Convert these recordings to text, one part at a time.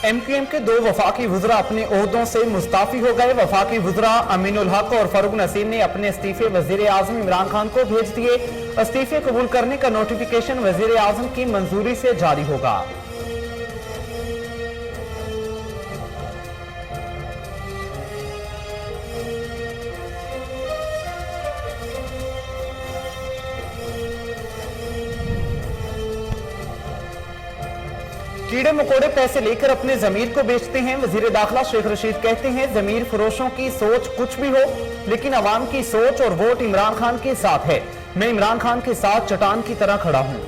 MQM के 2 वफाकी वुज़रा अपने ओहदों से मुस्ताफी हो गए। वफाकी वुज़रा अमीनुल हक और फरूक नसीम ने अपने इस्तीफे वज़ीर आज़म इमरान खान को भेज दिए। इस्तीफे कबूल करने का नोटिफिकेशन वज़ीर आज़म की मंजूरी से जारी होगा। कीड़े मकोड़े पैसे लेकर अपने ज़मीर को बेचते हैं। वज़ीर दाखिला शेख रशीद कहते हैं, ज़मीर फरोशों की सोच कुछ भी हो, लेकिन अवाम की सोच और वोट इमरान खान के साथ है। मैं इमरान खान के साथ चट्टान की तरह खड़ा हूं।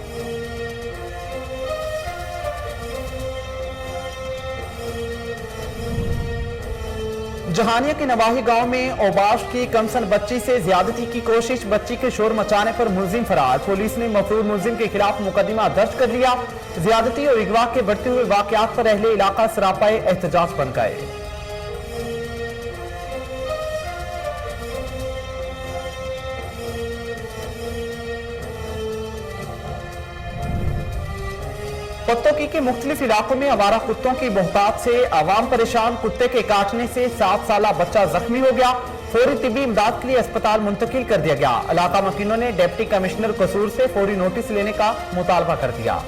जहानिया के नवाही गांव में औबाश की कमसन बच्ची से ज्यादती की कोशिश, बच्ची के शोर मचाने पर मुलजिम फरार। पुलिस ने मफरूर मुलजिम के खिलाफ मुकदमा दर्ज कर लिया। ज्यादती और अगवा के बढ़ते हुए वाकयात पर अहले इलाका सरापाए एहतजाज बन गए। पत्तोकी के मुख्तलिफ इलाकों में आवारा कुत्तों की बहुतात से आवाम परेशान। कुत्ते के काटने से 7 साला बच्चा जख्मी हो गया। फौरी तिब्बी इमदाद के लिए अस्पताल मुंतकिल कर दिया गया। इलाका मकीनों ने डिप्टी कमिश्नर कसूर से फौरी नोटिस लेने का मुतालबा कर दिया।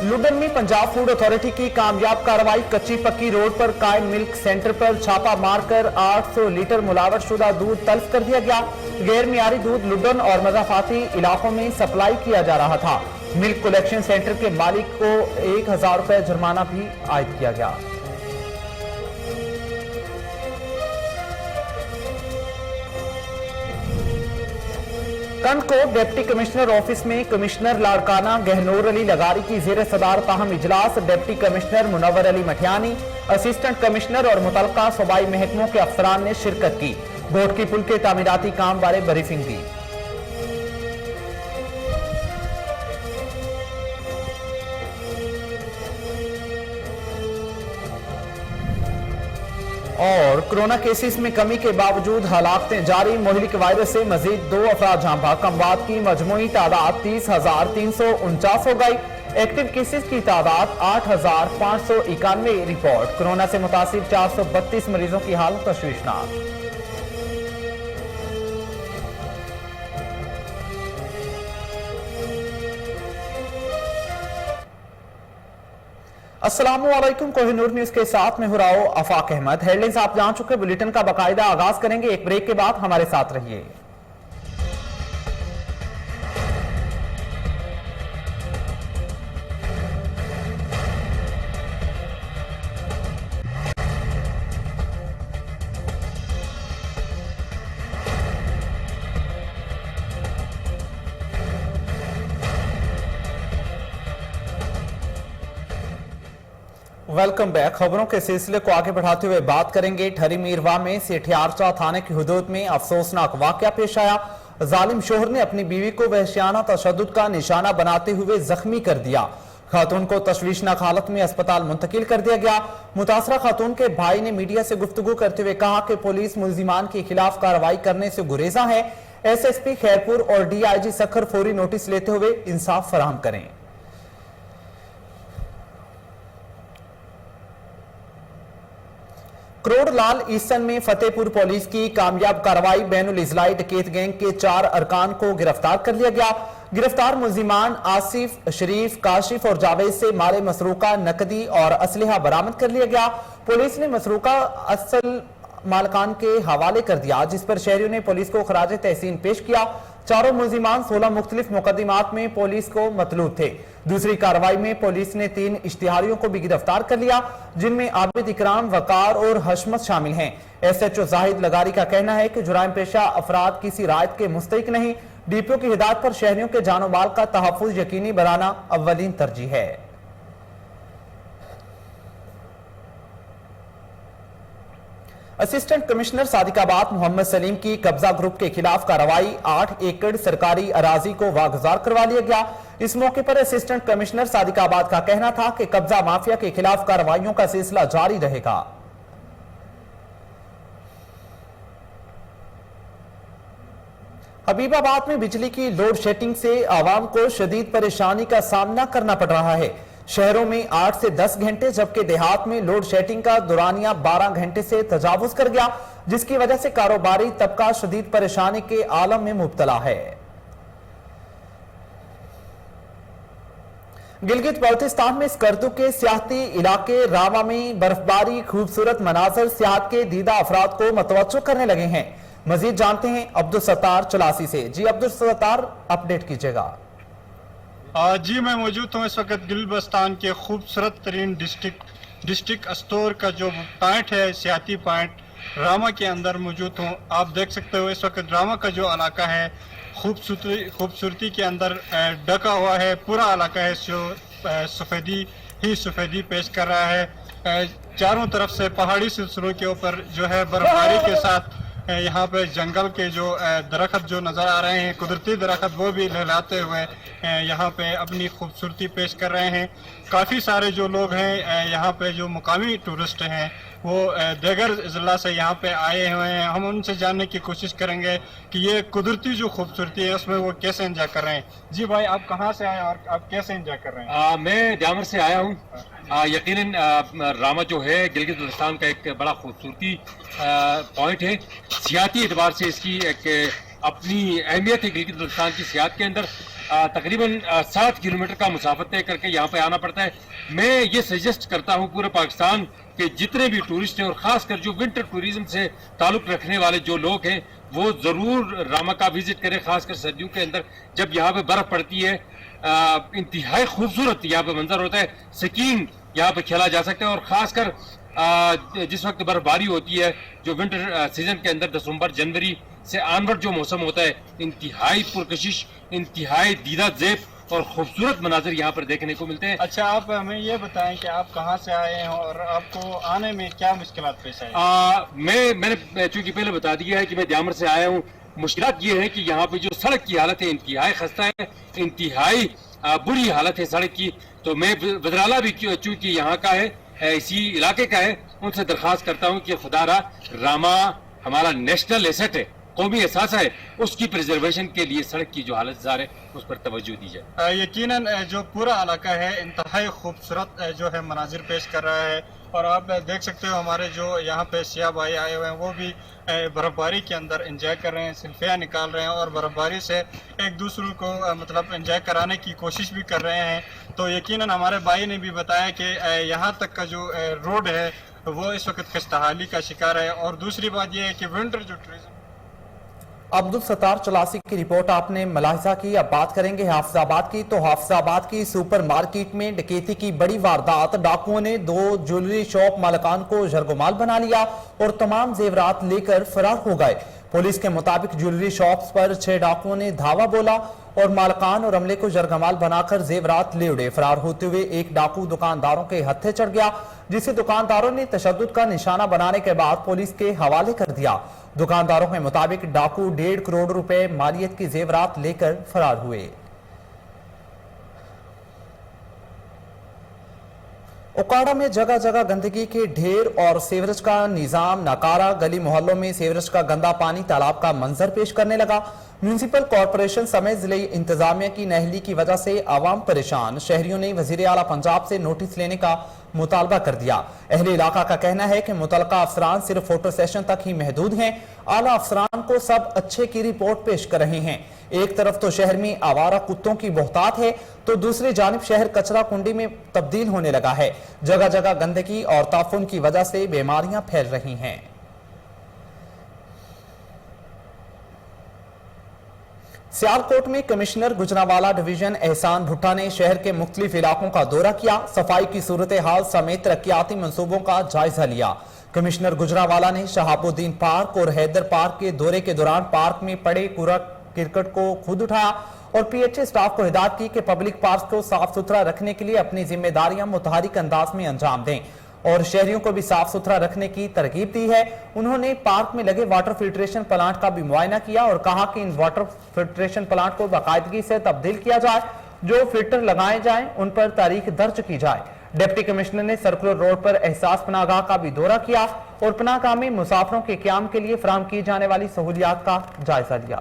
लुडन में पंजाब फूड अथॉरिटी की कामयाब कार्रवाई। कच्ची पक्की रोड पर कायम मिल्क सेंटर पर छापा मारकर 800 लीटर मुलावट शुदा दूध तल्फ कर दिया गया। गैर मियारी दूध लुडन और मजाफाती इलाकों में सप्लाई किया जा रहा था। मिल्क कलेक्शन सेंटर के मालिक को 1000 रुपए जुर्माना भी आयद किया गया। कंड को डिप्टी कमिश्नर ऑफिस में कमिश्नर लाड़काना गहनूर अली लगारी की जेर सदार ताहम इजलास। Deputy commissioner Munawar Ali Mathiani, assistant commissioner और मुतलका सूबाई महकमों के अफसरान ने शिरकत की। बोट की पुल के तामीराती काम बारे ब्रीफिंग दी। और कोरोना केसेस में कमी के बावजूद हलाकतें जारी। मोहलिक वायरस से मजीद 2 अफराद जान भाग। अमवात की मजमूई तादाद 30,349 हो गई। एक्टिव केसेस की तादाद 8,591 रिपोर्ट। कोरोना से मुतासिर 432 मरीजों की हालत तशवीशनाक। अस्सलामुअलैकुम, कोहिनूर न्यूज के साथ में हुराओ आफाक अहमद। हेडलाइंस आप जान चुके, बुलेटिन का बाकायदा आगाज करेंगे। एक ब्रेक के बाद हमारे साथ रहिए। Welcome back. खबरों के सिलसिले को आगे बढ़ाते हुए बात करेंगे। ठरी मीरवा में सेठियारचा थाने की हुदूद में अफसोसनाक वाकया पेश आया। जालिम शोहर ने अपनी बीवी को वहशियाना तशद्दुद का निशाना बनाते हुए जख्मी कर दिया। खातून को तशवीशनाक हालत में अस्पताल मुंतकिल कर दिया गया। मुतासरा खातून के भाई ने मीडिया से गुफ्तगू करते हुए कहा कि पुलिस मुल्जिमान के खिलाफ कार्रवाई करने से गुरेजा है। SSP खैरपुर और DIG सखर फौरी नोटिस लेते हुए इंसाफ फराहम करें। करोड़ लाल ईस्टर्न में फतेहपुर पुलिस की कामयाब कार्रवाई। बैनुल इजलाई डकैत गैंग के 4 अरकान को गिरफ्तार कर लिया गया। गिरफ्तार मुल्जिमान आसिफ, शरीफ, काशिफ और जावेद से माले मसरूका, नकदी और असलहा बरामद कर लिया गया। पुलिस ने मसरूका असल मालकान के हवाले कर दिया, जिस पर शहरियों ने पुलिस को खराज तहसीन पेश किया। चारों मुल्जिमान 16 मुख्तलिफ मुकदमात में पुलिस को मतलूब थे। दूसरी कार्रवाई में पुलिस ने 3 इश्तिहारियों को भी गिरफ्तार कर लिया, जिनमें आबिद, इकराम, वकार और हशमत शामिल हैं। SHO जाहिद लगारी का कहना है कि जुराइम पेशा अफराद किसी रायत के मुस्तहिक नहीं। DPO की हिदायत पर शहरियों के जानो माल का तहफ्फुज यकीनी बनाना अव्वलीन तरजीह है। असिस्टेंट कमिश्नर सादिकाबाद मोहम्मद सलीम की कब्जा ग्रुप के खिलाफ कार्रवाई। 8 एकड़ सरकारी अराजी को वागुजार करवा लिया गया। इस मौके पर असिस्टेंट कमिश्नर सादिकाबाद का कहना था कि कब्जा माफिया के खिलाफ कार्रवाइयों का सिलसिला जारी रहेगा। حبیب آباد میں بجلی کی لوڈ شیڈنگ سے عوام کو شدید پریشانی کا سامنا کرنا پڑ رہا ہے۔ شہروں میں 8 سے 10 گھنٹے جبکہ دیہات میں لوڈ شیڈنگ کا دورانیہ 12 گھنٹے سے تجاوز کر گیا، جس کی وجہ سے کاروباری طبقہ شدید پریشانی کے عالم میں مبتلا ہے۔ گلگت بلتستان میں اسکردو کے سیاحتی علاقے راما میں برفباری خوبصورت مناظر سیاحت کے دیدہ افراد کو متوجہ کرنے لگے ہیں۔ مزید جانتے ہیں عبدالستار چلاسی سے۔ جی عبدالستار، اپڈیٹ کیجئے گا۔ جی میں موجود ہوں اس وقت گلگت بلتستان کے خوبصورت ترین ڈسٹرکٹ استور کا جو پوائنٹ ہے، سیاحتی پوائنٹ راما کے اندر موجود ہوں۔ آپ دیکھ سکتے ہو اس وقت راما کا جو علاقہ ہے خوبصورتی کے اندر ڈھکا ہوا ہے۔ پورا علاقہ ہے جو سفیدی پیش کر رہا ہے۔ چاروں طرف سے پہاڑی سلسلوں کے اوپر جو ہے برفباری کے ساتھ یہاں پہ جنگل کے جو درخت جو نظر آ رہے ہیں، قدرتی درخت، وہ بھی لہلاتے ہوئے یہاں پہ اپنی خوبصورتی پیش کر رہے ہیں۔ کافی سارے جو لوگ ہیں یہاں پہ جو مقامی ٹورسٹ ہیں وہ دیگر اضلاع سے یہاں پہ آئے ہوئے ہیں۔ ہم ان سے جاننے کی کوشش کریں گے کہ یہ قدرتی جو خوبصورتی ہے اس میں وہ کیسے انجوائے کر رہے ہیں۔ جی بھائی، آپ کہاں سے آئے اور آپ کیسے انجوائے کر رہے ہیں؟ میں دیامر سے آیا ہوں۔ یقیناً راما جو ہے گلگت بلتستان کا ایک بڑا خوبصورتی پوائنٹ ہے۔ سیاحتی اعتبار سے اس کی ایک اپنی اہمیت ہے۔ گلگت بلتستان کی سیاحت کے اندر تقریباً 7 کلومیٹر کا مسافت طے کر کے یہاں پہ آنا پڑتا ہے۔ میں یہ سجیسٹ کرتا ہوں پورے پاکستان کہ جتنے بھی ٹورسٹ ہیں اور خاص کر جو ونٹر ٹوریزم سے تعلق رکھنے والے جو لوگ ہیں وہ ضرور راما کا وزٹ کریں، خاص کر سردیوں کے اندر جب یہاں پہ برف پڑتی ہے۔ انتہائی خوبصورت یہاں پہ منظر ہوتا ہے۔ سکینگ یہاں پہ کھیلا جا سکتا ہے، اور خاص کر جس وقت برف باری ہوتی ہے جو ونٹر سیزن کے اندر دسمبر جنوری سے آنورڈ جو موسم ہوتا ہے، انتہائی پرکشش، انتہائی دیدہ زیب اور خوبصورت مناظر یہاں پر دیکھنے کو ملتے ہیں۔ اچھا، آپ ہمیں یہ بتائیں کہ آپ کہاں سے آئے ہیں اور آپ کو آنے میں کیا مشکلات پیش آئی؟ میں نے چونکہ پہلے بتا دیا ہے کہ میں دیامر سے آیا ہوں۔ مشکلات یہ ہے کہ یہاں پہ جو سڑک کی حالت ہے انتہائی خستہ ہے، انتہائی بری حالت ہے سڑک کی۔ تو میں وزرالہ بھی چونکہ یہاں کا ہے، اسی علاقے کا ہے، ان سے درخواست کرتا ہوں کہ خدا را راما ہمارا نیشنل ایسٹ ہے، قومی احساس ہے، اس کی پریزرویشن کے لیے سڑک کی جو حالت زار ہے اس پر توجہ دی جائے۔ یقیناً جو پورا علاقہ ہے انتہائی خوبصورت جو ہے مناظر پیش کر رہا ہے، اور آپ دیکھ سکتے ہو ہمارے جو یہاں پہ سیاح بھائی آئے ہوئے ہیں وہ بھی برف باری کے اندر انجوائے کر رہے ہیں، سیلفیاں نکال رہے ہیں اور برف باری سے ایک دوسرے کو مطلب انجوائے کرانے کی کوشش بھی کر رہے ہیں۔ تو یقیناً ہمارے بھائی نے بھی بتایا کہ یہاں تک کا جو روڈ ہے وہ اس وقت خستحالی کا شکار ہے، اور دوسری بات یہ ہے کہ ونٹر جو ٹورزم۔ عبدالستار چلاسی کی رپورٹ آپ نے ملاحظہ کی۔ اب بات کریں گے حافظ آباد کی۔ تو حافظ آباد کی سپر مارکیٹ میں ڈکیتی کی بڑی واردات، ڈاکوؤں نے 2 جویلری شاپ مالکان کو جرگمال بنا لیا اور تمام زیورات لے کر فرار ہو گئے۔ پولیس کے مطابق جویلری شاپس پر 6 ڈاکوؤں نے دھاوا بولا اور مالکان اور عملے کو جرگمال بنا کر زیورات لے اڑے۔ فرار ہوتے ہوئے ایک ڈاکو دکانداروں کے ہتھے چڑھ گیا، جسے دکانداروں نے تشدد کا نشانہ بنانے کے بعد پولیس کے حوالے کر دیا۔ دکانداروں کے مطابق ڈاکو 1.5 کروڑ روپے مالیت کی زیورات لے کر فرار ہوئے۔ اوکاڑا میں جگہ جگہ گندگی کے ڈھیر اور سیوریج کا نظام ناکارہ، گلی محلوں میں سیوریج کا گندا پانی تالاب کا منظر پیش کرنے لگا۔ میونسپل کارپوریشن سمیت ضلعی انتظامیہ کی نااہلی کی وجہ سے عوام پریشان، شہریوں نے وزیر اعلیٰ پنجاب سے نوٹس لینے کا مطالبہ کر دیا۔ اہل علاقہ کا کہنا ہے کہ متعلقہ افسران صرف فوٹو سیشن تک ہی محدود ہیں، اعلیٰ افسران کو سب اچھے کی رپورٹ پیش کر رہے ہیں۔ ایک طرف تو شہر میں آوارہ کتوں کی بہتات ہے تو دوسری جانب شہر کچرا کنڈی میں تبدیل ہونے لگا ہے۔ جگہ جگہ گندگی اور تعفن کی وجہ سے بیماریاں پھیل رہی ہیں۔ سیالکوٹ میں کمشنر گجرانوالہ ڈویژن احسان بھٹا نے شہر کے مختلف علاقوں کا دورہ کیا، صفائی کی صورتحال سمیت ترقیاتی منصوبوں کا جائزہ لیا۔ کمشنر گجرانوالہ نے شہاب الدین پارک اور حیدر پارک کے دورے کے دوران پارک میں پڑے کوڑا کرکٹ کو خود اٹھایا اور پی ایچ اے سٹاف کو ہدایت کی کہ پبلک پارک کو صاف ستھرا رکھنے کے لیے اپنی ذمہ داریاں متحرک انداز میں انجام دیں اور شہریوں کو بھی صاف ستھرا رکھنے کی ترغیب دی ہے۔ انہوں نے پارک میں لگے واٹر فلٹریشن پلانٹ کا بھی معائنہ کیا اور کہا کہ ان واٹر فلٹریشن پلانٹ کو باقاعدگی سے تبدیل کیا جائے، جو فلٹر لگائے جائیں ان پر تاریخ درج کی جائے۔ ڈپٹی کمشنر نے سرکولر روڈ پر احساس پناہ گاہ کا بھی دورہ کیا اور پناہ گاہ میں مسافروں کے قیام کے لیے فراہم کی جانے والی سہولیات کا جائزہ لیا۔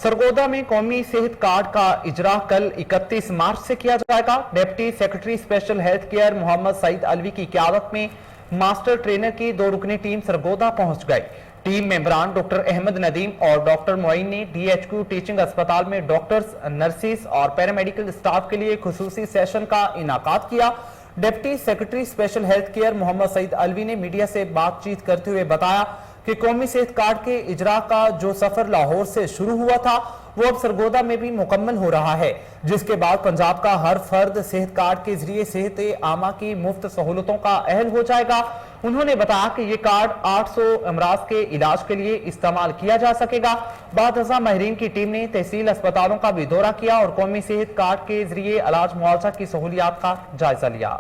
सरगोदा में कौमी सेहत कार्ड का इजरा कल 31 मार्च से किया जाएगा। Deputy secretary special health care Mohammad Saeed Alvi की क़यादत में मास्टर ट्रेनर की 2 रुकनी टीम सरगोदा पहुंच गई। टीम मेंबरान डॉक्टर अहमद नदीम और डॉक्टर मोइन ने DHQ टीचिंग अस्पताल में डॉक्टर्स, नर्सिस और पैरामेडिकल स्टाफ के लिए खुसूसी सेशन का इनाकाद किया। Deputy secretary special health care Mohammad Saeed Alvi ने मीडिया से बातचीत करते हुए बताया कि कौमी सेहत कार्ड के इजरा का जो सफर लाहौर से शुरू हुआ था वो अब सरगोदा में भी मुकम्मल हो रहा है, जिसके बाद पंजाब का हर फर्द सेहत कार्ड के जरिए सेहत आमा की मुफ्त सहूलतों का अहल हो जाएगा। उन्होंने बताया कि ये कार्ड 800 अमराज के इलाज के लिए इस्तेमाल किया जा सकेगा। बाद अज़ा माहिरीन की टीम ने तहसील अस्पतालों का भी दौरा किया और कौमी सेहत कार्ड के जरिए इलाज मुआवजा की सहूलियात का जायजा लिया।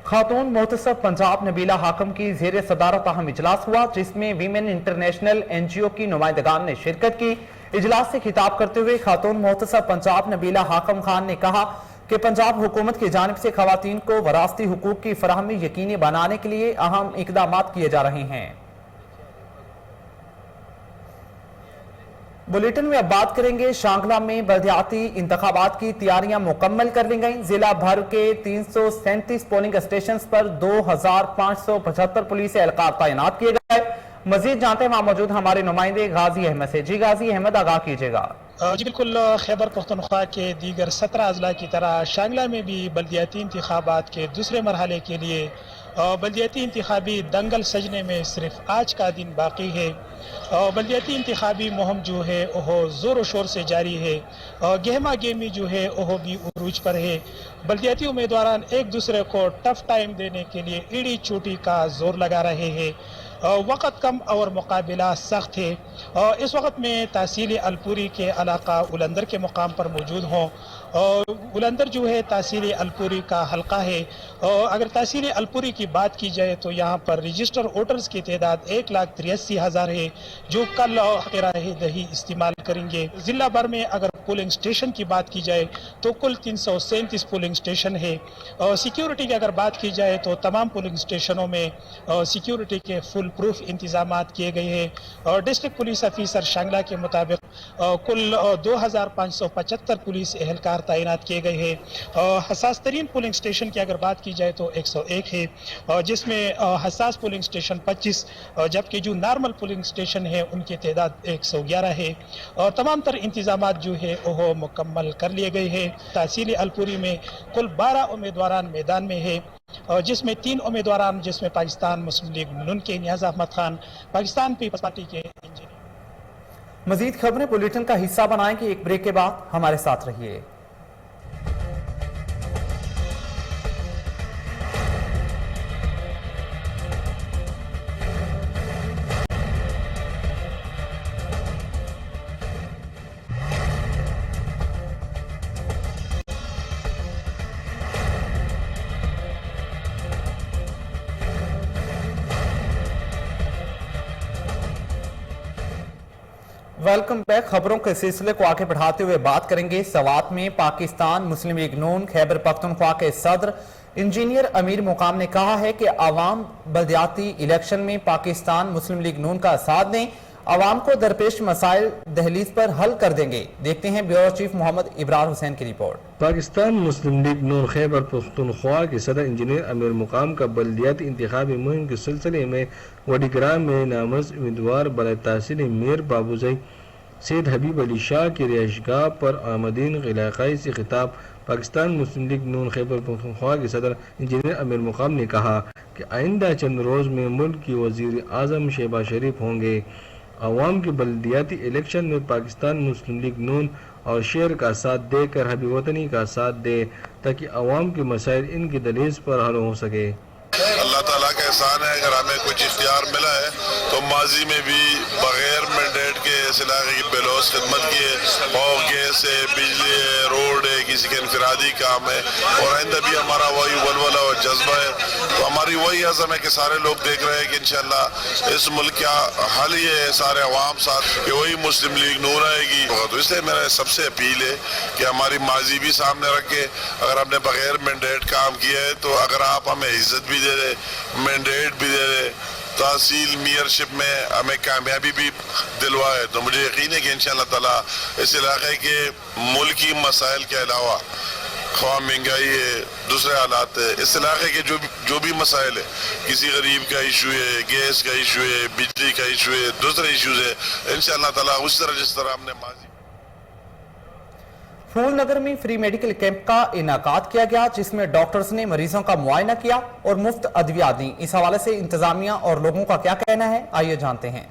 खातून मोहतसब पंजाब नबीला हाकम की ज़ेर सदारत अहम इजलास हुआ, जिसमें वीमेन इंटरनेशनल NGO की नुमाइंदगान ने शिरकत की। इजलास से खिताब करते हुए खातून मोहतसब पंजाब नबीला हाकम खान ने कहा कि पंजाब हुकूमत की जानिब से खवातीन को वरासती हुकूक की फराहमी यकीनी बनाने के लिए अहम इक़दामात किए जा रहे हैं। बुलेटिन में अब बात करेंगे शांगला में बल्दियाती इंतखाबात की तैयारियां मुकम्मल कर ली गई। जिला भर के 337 पोलिंग स्टेशन पर 2575 पुलिस एहलकार तैनात किए गए। मजीद जानते हैं वहां मौजूद हमारे नुमाइंदे गाजी अहमद से। जी गाजी अहमद, आगाह कीजिएगा। जी बिल्कुल, खैबर पख्तूनख्वा के दीगर 17 अजला की तरह शांगला में भी बल्दियाती इंतखाबात के दूसरे मरहले के लिए बल्दियाती इंतखाबी दंगल सजने में सिर्फ आज का दिन बाकी है। बल्दियाती इंतखाबी मुहिम जो है वह ज़ोर शोर से जारी है। गहमा गेमी जो है वह भी उरूज पर है। बल्दियाती उम्मीदवार एक दूसरे को टफ टाइम देने के लिए ईड़ी चोटी का जोर लगा रहे हैं। वक़्त कम और मुकाबला सख्त है। इस वक्त में तहसील अलपुरी के इलाका उलंदर के मुकाम पर मौजूद हों। उलंदर जो है तहसील अलपुरी का हल्का है। अगर तहसील अलपुरी की बात की जाए तो यहाँ पर रजिस्टर वोटर्स की तादाद 1,83,000 है, जो कल दही इस्तेमाल करेंगे। जिला भर में अगर पोलिंग स्टेशन की बात की जाए तो कुल 337 पोलिंग स्टेशन है। सिक्योरिटी की अगर बात की जाए तो तमाम पोलिंग स्टेशनों में सिक्योरिटी के फुल प्रूफ इंतजामात किए गए हैं। डिस्ट्रिक्ट पुलिस ऑफिसर शांगला के मुताबिक कुल 2575 पुलिस एहलकार तैनात किए गए हैं। हसास तरीन पोलिंग स्टेशन की अगर बात की जाए तो 101 है, जिसमें हसास पोलिंग स्टेशन 25, जबकि जो नॉर्मल पोलिंग स्टेशन है उनकी तादाद 111 है। तमाम तर इंतजामात जो है वह मुकम्मल कर लिए गए हैं। तहसील अलपुरी में कुल 12 उम्मीदवार मैदान में है, जिसमें 3 उम्मीदवार जिसमें पाकिस्तान मुस्लिम लीग नून के नियाज अहमद खान, पाकिस्तान पीपल्स पार्टी के इंजीनियर। मजीद खबरें बुलेटिन का हिस्सा बनाएंगे। एक ब्रेक के बाद हमारे साथ रहिए। Welcome back. खबरों के सिलसिले को आगे बढ़ाते हुए बात करेंगे सवात में। पाकिस्तान मुस्लिम लीग नून खैबर पख्तूनख्वा के सदर इंजीनियर अमीर मुकाम ने कहा है कि आवाम बल्दियाती इलेक्शन में पाकिस्तान मुस्लिम लीग नून का साथ दें, आवाम को दरपेश मसाइल दहलीज पर हल कर देंगे। देखते हैं ब्यूरो चीफ मोहम्मद इब्रार हुसैन की रिपोर्ट। पाकिस्तान मुस्लिम लीग नून खैबर पख्तूनख्वा के सदर इंजीनियर अमीर मुकाम का बल्दियाती इंतखाबी मुहिम के सिलसिले में वडीग्राम में नामज़द उम्मीदवार बराए तहसील मीर बाबूजई सैयद हबीब अली शाह की रिहाइशगाह पर आमदीन इलाकाई से खिताब पाकिस्तान मुस्लिम लीग नून खैबर पख्तूनख्वा के सदर इंजीनियर अमीर मुकाम ने कहा कि आइंदा चंद रोज़ में मुल्क की वज़ीर आज़म शहबाज शरीफ होंगे। अवाम के बल्दियाती इलेक्शन में पाकिस्तान मुस्लिम लीग नून और शेर का साथ देकर हबी वतनी का साथ दे ताकि अवाम के मसाइल इनकी दलील पर हल हो सके। अल्लाह ताला का एहसान है, अगर हमें कुछ इख्तियार मिला है तो माजी में भी बगैर मैंडेट के इस इलाके की बेलौस खिदमत की है। और गैस है, बिजली है, रोड है, किसी के इनफरादी काम है, और आइंदा भी हमारा वही वलवला और जज्बा है। तो हमारी वही आज़म है कि सारे लोग देख रहे हैं कि इंशाअल्लाह इस मुल्क का हल ये है सारे अवाम साथ कि वही मुस्लिम लीग नून आएगी। तो इसलिए मेरा सबसे अपील है कि हमारी माजी भी सामने रखे। अगर हमने बगैर मैंडेट काम किया है तो अगर आप हमें इज्जत भी दे रहे, मैंडेट भी दे रहे, तहसील मेयरशिप में हमें कामयाबी भी दिलवा है। तो मुझे यकीन है कि इंशाअल्लाह ताला इस इलाके के मुल्की मसाइल के अलावा ख्वाह महंगाई है, दूसरे हालात है, इस इलाके के जो भी मसाइल है, किसी गरीब का इशू है, गैस का इशू है, बिजली का इशू है, दूसरे इशूज है, इंशाअल्लाह ताला उस तरह जिस तरह हमने माजी फूलनगर में फ्री मेडिकल कैंप का इनाकाद किया गया, जिसमें डॉक्टर्स ने मरीजों का मुआयना किया और मुफ्त अद्वियात दी। इस हवाले से इंतजामिया और लोगों का क्या कहना है, आइए जानते हैं।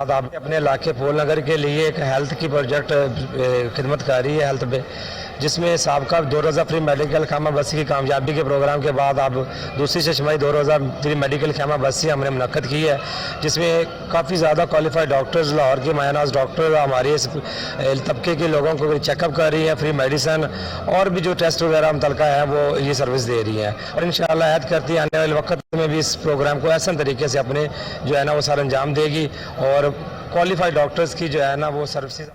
आज आप अपने इलाके फूलनगर के लिए एक हेल्थ की प्रोजेक्ट खिदमत कर रही है हेल्थ पे, जिसमें साबका 2 रोज़ा फ्री मेडिकल खामा बस्सी की कामयाबी के प्रोग्राम के बाद अब दूसरी शशमाही 2 रोज़ा फ्री मेडिकल खामा बस्सी हमने मुनक्कद की है, जिसमें काफ़ी ज़्यादा क्वालिफाइड डॉक्टर्स लाहौर के मायनाज डॉक्टर हमारे इस तबके के लोगों को चेकअप कर रही हैं, फ्री मेडिसन और भी जो टेस्ट वगैरह मुतलका है वो ये सर्विस दे रही हैं। और इंशाअल्लाह ऐद करती है आने वाले वक्त में भी इस प्रोग्राम को ऐसा तरीके से अपने जो है ना वो सर अंजाम देगी और क्वालिफाइड डॉक्टर्स की जो है ना वो सर्विसेज।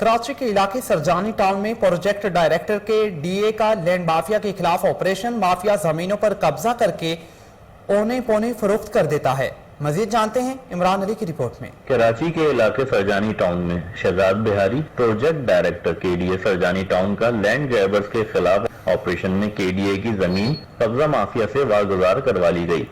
कराची के इलाके सरजानी टाउन में प्रोजेक्ट डायरेक्टर के डीए का लैंड माफिया के खिलाफ ऑपरेशन। माफिया जमीनों पर कब्जा करके औने पौने फरोख्त कर देता है। मजीद जानते हैं इमरान अली की रिपोर्ट में। कराची के इलाके सरजानी टाउन में Shahzad Bihari project director KDA Surjani town का लैंड ग्रैबर्स के खिलाफ ऑपरेशन में केडीए की जमीन कब्जा माफिया से वागुजार करवा ली गई।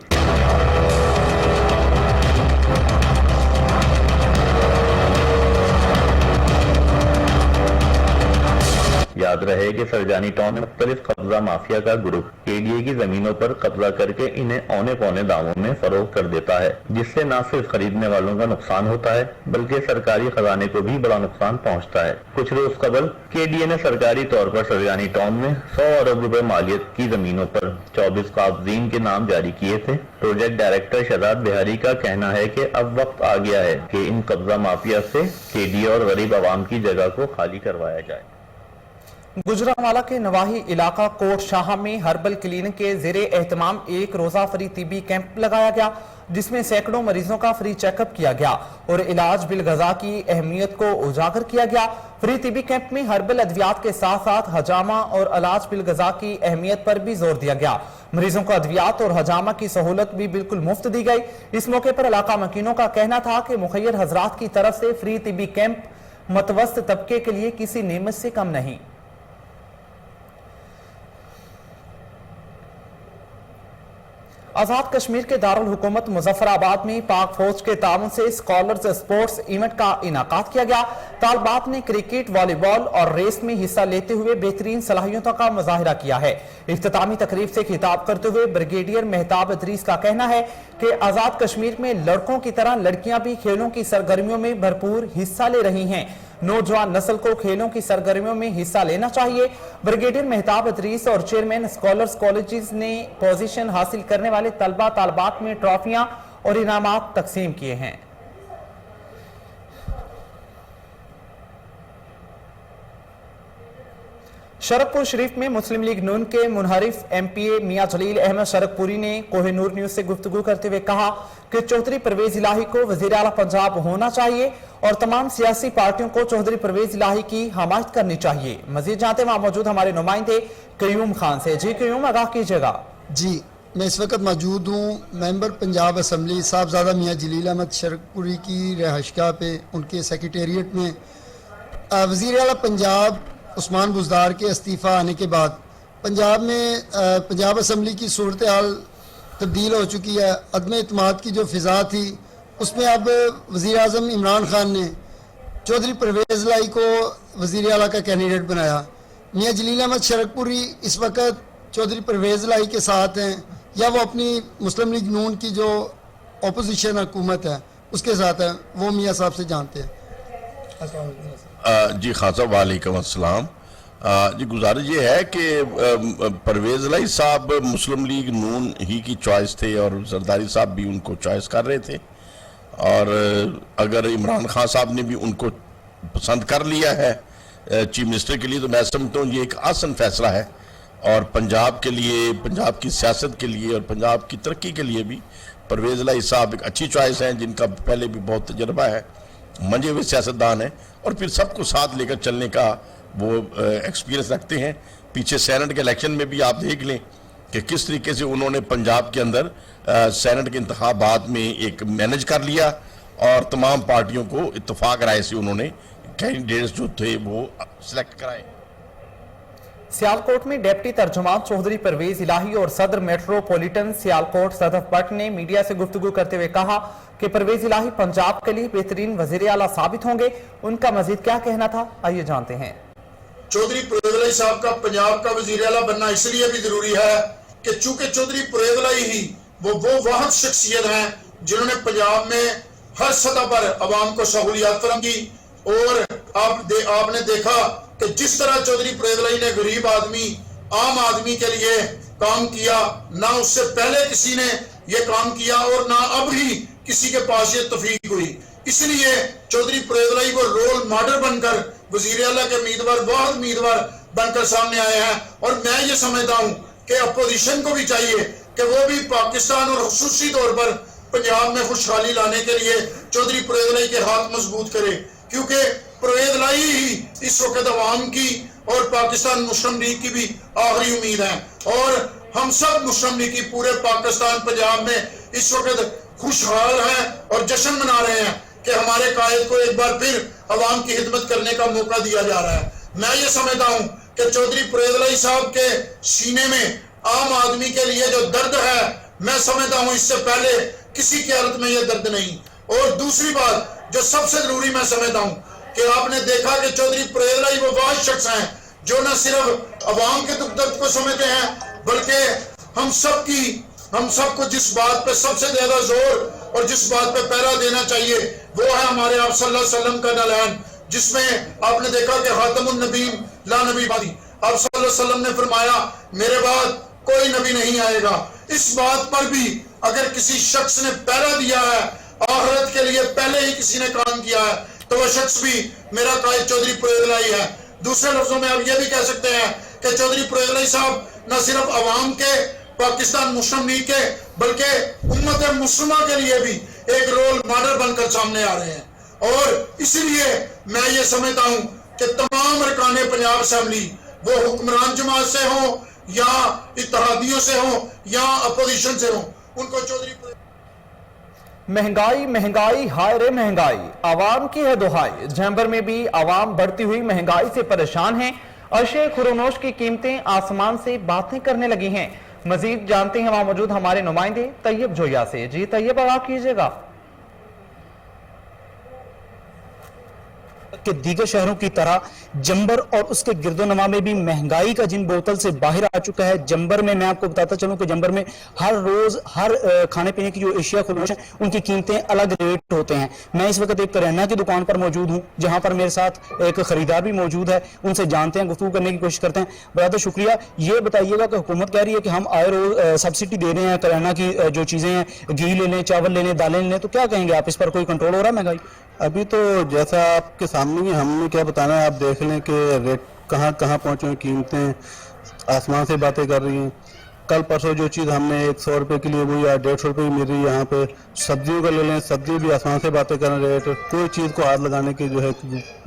याद रहे कि सरजानी टाउन में मुख्तलिफ कब्जा माफिया का ग्रुप केडीए की जमीनों पर कब्जा करके इन्हें औने पौने दामों में फरोख्त कर देता है, जिससे न सिर्फ खरीदने वालों का नुकसान होता है बल्कि सरकारी खजाने को भी बड़ा नुकसान पहुंचता है। कुछ रोज कबल केडीए ने सरकारी तौर पर सरजानी टाउन में 100 अरब रुपए मालियत की जमीनों पर 24 काबजीन के नाम जारी किए थे। प्रोजेक्ट डायरेक्टर शहजाद बिहारी का कहना है कि अब वक्त आ गया है कि इन कब्जा माफिया से केडीए और गरीब आवाम की जगह को खाली करवाया जाए। गुजरांवाला के नवाही इलाका कोट शाह में हर्बल क्लिनिक के ज़ेरे एहतमाम एक रोजा फ्री तिबी कैंप लगाया गया, जिसमें सैकड़ों मरीजों का फ्री चेकअप किया गया और इलाज बिल गजा की अहमियत को उजागर किया गया। फ्री तिबी कैंप में हर्बल अद्वियात के साथ साथ हजामा और इलाज बिल गजा की अहमियत पर भी जोर दिया गया। मरीजों को अद्वियात और हजामा की सहूलत भी बिल्कुल मुफ्त दी गई। इस मौके पर इलाका मकीनों का कहना था कि मुखैर हजरात की तरफ से फ्री तिबी कैंप मतवस्त तबके के लिए किसी नेमत से कम नहीं। आजाद कश्मीर के दारुल हुकूमत मुजफ्फराबाद में पाक फौज के ताउन से स्कॉलर्स स्पोर्ट्स इवेंट का इनाकाद किया गया। तालबात ने क्रिकेट, वॉलीबॉल और रेस में हिस्सा लेते हुए बेहतरीन सलाहियतों का मुजाहिरा किया है। इख्तितामी तकरीब से खिताब करते हुए ब्रिगेडियर मेहताब इदरीस का कहना है कि आजाद कश्मीर में लड़कों की तरह लड़कियां भी खेलों की सरगर्मियों में भरपूर हिस्सा ले रही हैं। नौजवान नस्ल को खेलों की सरगर्मियों में हिस्सा लेना चाहिए। ब्रिगेडियर मेहताब इदरीस और चेयरमैन स्कॉलर्स कॉलेजेस ने पोजीशन हासिल करने वाले तलबा तालबात में ट्रॉफियां और इनामात तकसीम किए हैं। शरकपुर शरीफ में मुस्लिम लीग नून के मुनहरिफ एमपीए मियां जलील अहमद शरकपुरी ने कोहिनूर न्यूज से गुफ्तगू करते हुए कहा कि चौधरी परवेज इलाही को वजीर आला पंजाब होना चाहिए और तमाम सियासी पार्टियों को चौधरी परवेज इलाही की हमायत करनी चाहिए। मजीद जानते वहां मौजूद हमारे नुमाइंदे कयूम खान से। जी कयूम, आगाह कीजिएगा। जी, मैं इस वक्त मौजूद हूँ मेंबर पंजाब असम्बली साहबजादा मियां जलील अहमद शरकपुरी की रिहाइशगाह पे, उनके सेक्रेटेरिएट में। वजीर आला पंजाब उस्मान बुज़दार के इस्तीफ़ा आने के बाद पंजाब में पंजाब असम्बली की सूरत हाल तब्दील हो चुकी है। अदम एतमाद की जो फ़िज़ा थी उसमें अब वज़ीर आज़म इमरान खान ने चौधरी परवेज़ इलाही को वज़ीर आला का कैंडिडेट बनाया। मियां जलील अहमद शरकपुरी इस वक्त चौधरी परवेज़ इलाही के साथ हैं या वो अपनी मुस्लिम लीग नून की जो अपोजिशन हुकूमत है उसके साथ है, वो मियां साहब से जानते हैं। जी खान साहब, वालेकुम अस्सलाम। जी गुजारिश ये है कि परवेज़ इलाही साहब मुस्लिम लीग नून ही की चॉइस थे और जरदारी साहब भी उनको चॉइस कर रहे थे, और अगर इमरान खान साहब ने भी उनको पसंद कर लिया है चीफ मिनिस्टर के लिए, तो मैं समझता हूँ ये एक आसान फैसला है और पंजाब के लिए, पंजाब की सियासत के लिए और पंजाब की तरक्की के लिए भी परवेज़ इलाही साहब एक अच्छी चॉइस है, जिनका पहले भी बहुत तजर्बा है, मंजे हुए सियासतदान हैं और फिर सबको साथ लेकर चलने का वो एक्सपीरियंस रखते हैं। पीछे सेनेट के इलेक्शन में भी आप देख लें कि किस तरीके से उन्होंने पंजाब के अंदर सेनेट के इंतखाबात में एक मैनेज कर लिया और तमाम पार्टियों को इत्तेफाक राय से उन्होंने कैंडिडेट्स जो थे वो सिलेक्ट कराए। सियालकोट में डिप्टी तर्जुमान चौधरी परवेज इलाही और सदर मेट्रोपॉलिटन सियालकोट सदफ भट्ट ने मीडिया से गुफ्तगू करते हुए कहा कि परवेज इलाही पंजाब के लिए बेहतरीन वजीर आला साबित होंगे। उनका मजीद क्या कहना था, आइए जानते हैं। चौधरी परवेज इलाही साहब का पंजाब का वजीर आला बनना इसलिए भी जरूरी है कि चूंकि चौधरी परवेज इलाही ही वो वाहिद शख्सियत हैं जिन्होंने पंजाब में हर सतह पर अवाम को सहूलियात फराहम की। और आपने देखा कि जिस तरह चौधरी परवेज इलाही ने गरीब आदमी, आम आदमी के लिए काम किया, ना उससे पहले किसी ने ये काम किया और ना अब ही किसी के पास ये तौफीक हुई। इसलिए चौधरी परवेज इलाही को रोल मॉडल बनकर वजीर आला के उम्मीदवार, वाहिद उम्मीदवार बनकर सामने आए हैं। और मैं ये समझता हूँ कि अपोजिशन को भी चाहिए कि वो भी पाकिस्तान और खुसूसी तौर पर पंजाब में खुशहाली लाने के लिए चौधरी परवेज इलाही के हाथ मजबूत करे, क्योंकि परवेज इलाही ही इस वक्त अवाम की और पाकिस्तान मुस्लिम लीग की भी आखिरी उम्मीद है। और हम सब मुस्लिम लीग की पूरे पाकिस्तान पंजाब में इस वक्त खुशहाल हैं और जश्न मना रहे हैं कि हमारे कायद को एक बार फिर अवाम की खिदमत करने का मौका दिया जा रहा है। मैं ये समझता हूँ कि चौधरी परवेज इलाही साहब के सीने में आम आदमी के लिए जो दर्द है, मैं समझता हूँ इससे पहले किसी की हालत में ये दर्द नहीं। और दूसरी बात जो सबसे जरूरी मैं समझता हूँ कि आपने देखा कि चौधरी परवेज इलाही वो वाहिद शख्स हैं जो न सिर्फ अवाम के दुख दर्द को समझते हैं, बल्कि हम सबको जिस बात पे सबसे ज्यादा जोर और जिस बात पे पहरा देना चाहिए वो है हमारे आप सल्लल्लाहु अलैहि वसल्लम का ऐलान, जिसमें आपने देखा कि खातमुन नबीन ला नबी बादी, आप सल्लल्लाहु अलैहि वसल्लम ने फरमाया मेरे बाद कोई नबी नहीं आएगा। इस बात पर भी अगर किसी शख्स ने पहरा दिया है, आखिरत के लिए पहले ही किसी ने काम किया है, तो वह शख्स भी मेरा कायद चौधरी परवेज इलाही है। दूसरे लफ्जों में आप ये भी कह सकते हैं कि चौधरी परवेज इलाही साहब न सिर्फ अवाम के, पाकिस्तान मुस्लिम लीग के, बल्कि उम्मत मुस्लिमा के लिए भी एक रोल मॉडल बनकर सामने आ रहे हैं। और इसलिए मैं ये समझता हूँ कि तमाम अरकान पंजाब असेंबली वो हुक्मरान जमात से हो या इत्तेहादियों से हो या अपोजिशन से हो, उनको चौधरी महंगाई महंगाई हाय रे महंगाई, आवाम की है दुहाई। जैम्बर में भी आवाम बढ़ती हुई महंगाई से परेशान है। अशे खुरोनोश की कीमतें आसमान से बातें करने लगी हैं। मजीद जानते हैं वहां मौजूद हमारे नुमाइंदे तैयब जोया से। जी तैयब, आगाह कीजिएगा। के दीगर शहरों की तरह जंबर और उसके गिरदोनवा में भी महंगाई का जिन बोतल से बाहर आ चुका है। जंबर में मैं आपको बताता चलूं कि जंबर में हर रोज हर खाने पीने की जो एशिया खुरोश है उनकी कीमतें अलग रेट होते हैं। मैं इस वक्त एक करियाना की दुकान पर मौजूद हूं जहां पर मेरे साथ एक खरीदार भी मौजूद है। उनसे जानते हैं, गुफ्तगू करने की कोशिश करते हैं। बराबर शुक्रिया। ये बताइएगा कि हुकूमत कह रही है कि हम आए रोज सब्सिडी दे रहे हैं करियाना की जो चीजें हैं, घी ले लें, चावल ले लें, दालें ले लें, तो क्या कहेंगे आप, इस पर कोई कंट्रोल हो रहा है महंगाई? अभी तो जैसा आपके सामने ही, हमने क्या बताना है, आप देख लें कि रेट कहाँ कहाँ पहुँचे हैं, कीमतें आसमान से बातें कर रही हैं। कल परसों जो चीज़ हमने 100 रुपये के लिए वो या 150 रुपये की मिल रही है, यहाँ पे सब्जियों का ले लें, सब्जी भी आसमान से बातें कर रहे हैं। कोई चीज़ को हाथ लगाने की जो है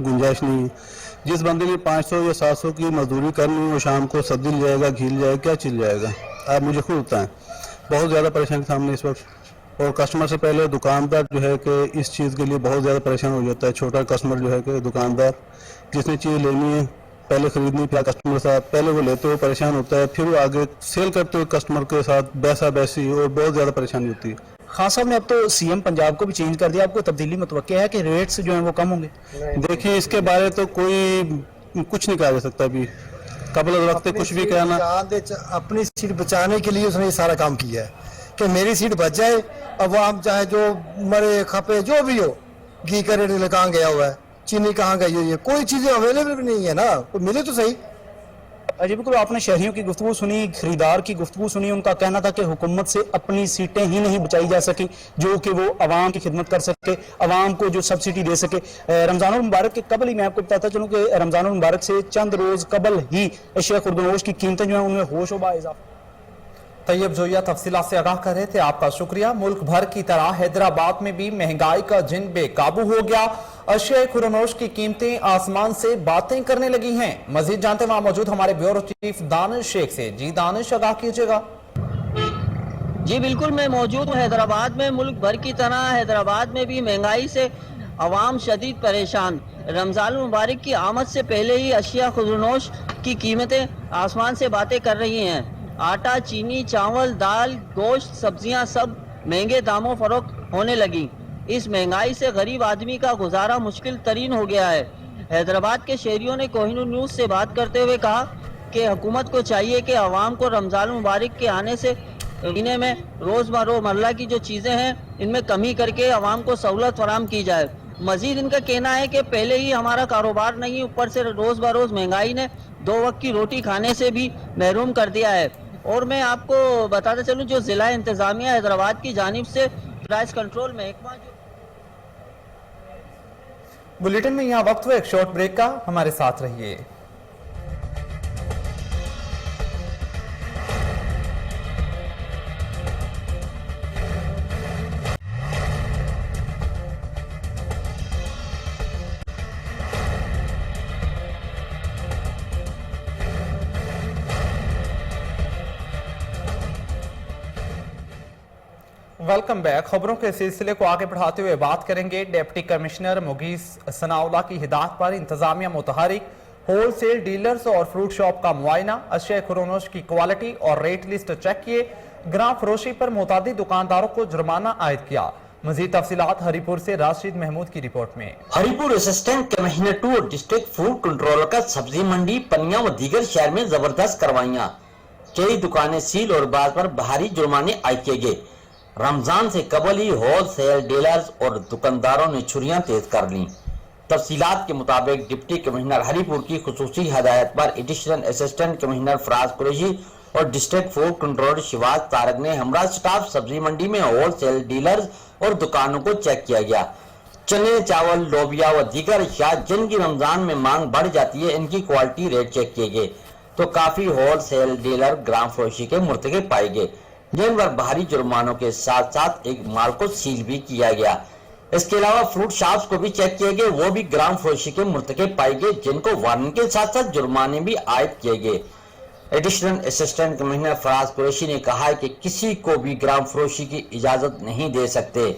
गुंजाइश नहीं है। जिस बंदे ने 500 या 700 की मजदूरी करनी है वो शाम को सब्जी ले जाएगा, घी ले जाएगा, क्या चीज़ जाएगा? आप मुझे खुद बताएं। बहुत ज़्यादा परेशानी सामने इस वक्त, और कस्टमर से पहले दुकानदार जो है कि इस चीज़ के लिए बहुत ज़्यादा परेशान हो जाता है। छोटा कस्टमर जो है कि दुकानदार जिसने चीज़ लेनी है, पहले खरीदनी, फिर कस्टमर के साथ पहले वो लेते हुए परेशान होता है, फिर वो आगे सेल करते हुए कस्टमर के साथ बैसा बैसी, और बहुत ज़्यादा परेशानी होती है। खान साहब ने अब तो सीएम पंजाब को भी चेंज कर दिया, आपको तब्दीली मुतवक्किया है कि रेट्स जो हैं वो कम होंगे? देखिए, इसके बारे तो कोई कुछ नहीं कहा जा सकता। अभी कबल वक्त कुछ भी कहना, अपनी सीट बचाने के लिए उसने ये सारा काम किया है कि मेरी सीट बच जाए। अब आम चाहे जो मरे खपे जो भी हो, घी का रेट कहाँ गया हुआ है, चीनी कहाँ गई हुई है, कोई चीजें अवेलेबल भी नहीं है ना, कोई मिले तो सही। अजी बिल्कुल, आपने शहरियों की गुफ्तगू सुनी, खरीदार की गुफ्तगू सुनी। उनका कहना था कि हुकूमत से अपनी सीटें ही नहीं बचाई जा सकी जो कि वो आवाम की खिदमत कर सके, आवाम को जो सब्सिडी दे सके। रमज़ानुल मुबारक के कबल ही मैं आपको बताता चलूँ कि रमज़ानुल मुबारक से चंद रोज कबल ही अशिया खुर्दनोश की कीमतें जो है उनमें होश व बाइज़ाफ़ा। तैयब जोया तफसीलात से आगाह कर रहे थे, आपका शुक्रिया। मुल्क भर की तरह हैदराबाद में भी महंगाई का जिन बेकाबू हो गया। अशिया खुरनोश की कीमतें आसमान से बातें करने लगी हैं। मजीद जानते हैं वहां मौजूद हमारे ब्यूरो चीफ दानिश शेख से। जी दानिश, आगाह कीजिएगा। जी बिल्कुल, मैं मौजूद हूँ हैदराबाद में। मुल्क भर की तरह हैदराबाद में भी महंगाई से अवाम शदीद परेशान। रमज़ान मुबारक की आमद से पहले ही अशिया खुरनोश की कीमतें आसमान से बातें कर रही हैं। आटा, चीनी, चावल, दाल, गोश्त, सब्जियां सब महंगे दामों फरोख्त होने लगी। इस महंगाई से गरीब आदमी का गुजारा मुश्किल तरीन हो गया है। हैदराबाद के शहरियों ने कोहिनूर न्यूज़ से बात करते हुए कहा कि हुकूमत को चाहिए कि आवाम को रमज़ान मुबारक के आने से महीने में रोज़मर्रा की जो चीज़ें हैं इनमें कमी करके आवाम को सहूलत फराहम की जाए। मजीद इनका कहना है कि पहले ही हमारा कारोबार नहीं, ऊपर से रोज़ बरोज़ महंगाई ने 2 वक्त की रोटी खाने से भी महरूम कर दिया है। और मैं आपको बताते चलूँ, जो ज़िला इंतज़ामिया हैदराबाद की जानिब से प्राइस कंट्रोल महकमा बुलेटिन में यहाँ वक्त हुआ एक शॉर्ट ब्रेक का, हमारे साथ रहिए। Welcome back. खबरों के सिलसिले को आगे बढ़ाते हुए बात करेंगे डिप्टी कमिश्नर मुगीस सनाउल्लाह की हिदायत पर इंतजामिया मुतहरिक होलसेल डीलर्स और फ्रूट शॉप का मुआयना, अशिया खुरनोश की क्वालिटी और रेट लिस्ट चेक किए, ग्राम फरोशी पर मुतादी दुकानदारों को जुर्माना आयद किया। मजीद तफसीलात हरीपुर से राशिद महमूद की रिपोर्ट में। हरीपुर असिस्टेंट कमिश्नर 2 और डिस्ट्रिक्ट फूड कंट्रोलर का सब्जी मंडी, पनिया व दीगर शहर में जबरदस्त कार्रवाइयां, कई दुकानें सील और बाज पर भारी जुर्माने आयद किए गए। रमजान से कबल ही होलसेल डीलर्स और दुकानदारों ने छुरियां तेज कर ली। तफसीलात के मुताबिक डिप्टी कमिश्नर हरीपुर की खुसूसी हदायत पर additional assistant commissioner Faraz Qureshi और district food controller Shivaz Tariq ने हमरा स्टाफ सब्जी मंडी में होलसेल डीलर्स और दुकानों को चेक किया गया। चने, चावल, लोबिया व दीगर अशिया जिनकी रमजान में मांग बढ़ जाती है, इनकी क्वालिटी रेट चेक किए गए तो काफी होलसेल डीलर ग्राम फरोशी के मुर्तकिब पाए गए, जिन पर भारी जुर्मानों के साथ साथ एक माल को सील भी किया गया। इसके अलावा फ्रूट शॉप्स को भी चेक किए गए, वो भी ग्राम फरोशी के मुर्तकिब पाए गए, जिनको वार्निंग के साथ साथ जुर्माने भी आयद किए गए। Additional assistant commissioner Faraz Qureshi ने कहा है कि किसी को भी ग्राम फरोशी की इजाजत नहीं दे सकते।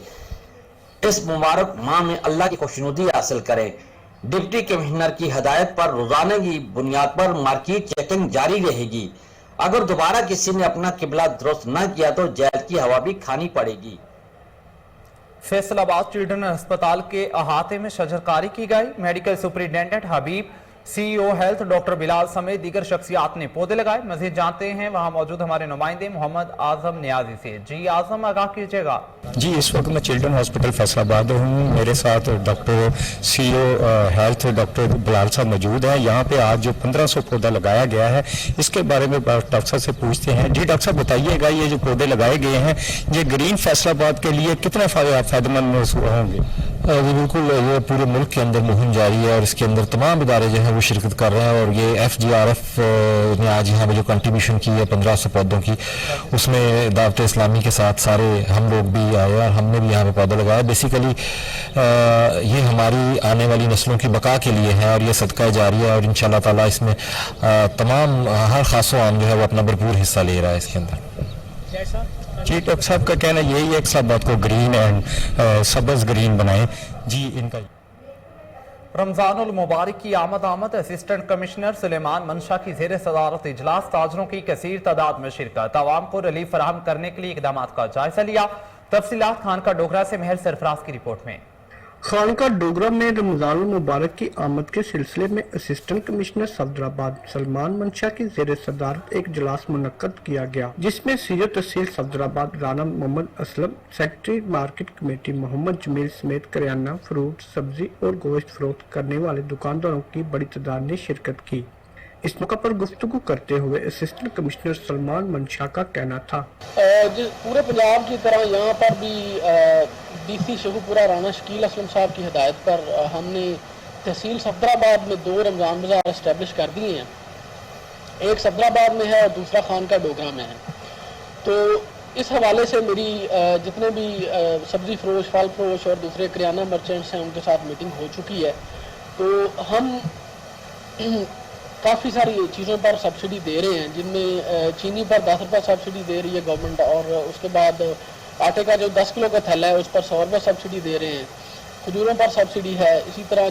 इस मुबारक माह में अल्लाह की खुशनुदी हासिल करें। डिप्टी कमिश्नर की हदायत पर रोजाना की बुनियाद पर मार्केट चेकिंग जारी रहेगी। अगर दोबारा किसी ने अपना किबला दुरुस्त न किया तो जेल की हवा भी खानी पड़ेगी। फैसलाबाद चिल्ड्रन अस्पताल के अहाते में शजरकारी की गई। मेडिकल सुपरिटेंडेंट हबीब, सीईओ हेल्थ डॉक्टर बिलाल समेत दीगर शख्सियात ने पौधे लगाए। मजीद जानते हैं वहां मौजूद हमारे नुमाइंदे मोहम्मद आजम नियाजी से। जी आजम, आगाह कीजिएगा। जी, इस वक्त मैं चिल्ड्रन हॉस्पिटल फैसलाबाद हूँ। मेरे साथ doctor CEO health doctor Bilal साहब मौजूद हैं। यहाँ पे आज जो 1500 पौधा लगाया गया है, इसके बारे में डॉक्टर साहब से पूछते हैं। जी डॉक्टर साहब, बताइएगा ये जो पौधे लगाए गए हैं, ये ग्रीन फैसलाबाद के लिए कितने फायदेमंद होंगे? जी बिल्कुल, ये पूरे मुल्क के अंदर मुहिम जारी है और इसके अंदर तमाम इदारे जो हैं वो शिरकत कर रहे हैं। और ये FGRF ने आज यहाँ पे जो कंट्रीब्यूशन की है 1500 पौधों की, उसमें दावत इस्लामी के साथ सारे हम लोग भी आए और हमने भी यहाँ पे पौधा लगाया। बेसिकली ये हमारी आने वाली नस्लों की बका के लिए है और ये सदका जारी है और इंशाअल्लाह ताला इसमें तमाम हर खासो आम जो है वो अपना भरपूर हिस्सा ले रहा है इसके अंदर। जी, डॉक्टर साहब का कहना यही है कि सब बात को ग्रीन एंड सबज ग्रीन बनाएं। जी, इनका रमजानुल मुबारक की आमद असिस्टेंट कमिश्नर सुलेमान मंशा की जेर सदारत इजलास, ताजरों की कसीर तादाद में शिरकत, आवाम को रिलीफ फराहम करने के लिए इकदाम का जायजा लिया। तफसीलात खानका डोगरा से महर सरफराज की रिपोर्ट में। खानका डोगरा में रमजान मुबारक की आमद के सिलसिले में असिस्टेंट कमिश्नर सफदराबाद सलमान मंशा की जेर सदारत एक इजलास मुनक्कद किया गया, जिसमें सीओ तहसील Safdarabad Rana Mohammad Aslam, secretary market committee Mohammad Jameel समेत करियाना, फ्रूट, सब्जी और गोश्त फरोख्त करने वाले दुकानदारों की बड़ी तादाद ने शिरकत की। इस मौके पर गुफ्तगू करते हुए असिस्टेंट कमिश्नर सलमान मंशा का कहना था, पूरे पंजाब की तरह यहाँ पर भी DC शेखुपुरा राना शकील असलम साहब की हिदायत पर हमने तहसील सफदराबाद में 2 रमज़ान बाज़ार इस्टेब्लिश कर दिए हैं। एक सफदराबाद में है और दूसरा खानका डोगरा में है। तो इस हवाले से मेरी जितने भी सब्ज़ी फरोश, फल फरोश और दूसरे करियाना मर्चेंट्स हैं उनके साथ मीटिंग हो चुकी है। तो हम काफ़ी सारी चीज़ों पर सब्सिडी दे रहे हैं, जिनमें चीनी पर 10 रुपये सब्सिडी दे रही है गवर्नमेंट, और उसके बाद आटे का जो 10 किलो का थैला है उस पर 100 रुपये सब्सिडी दे रहे हैं। खजूरों पर सब्सिडी है। इसी तरह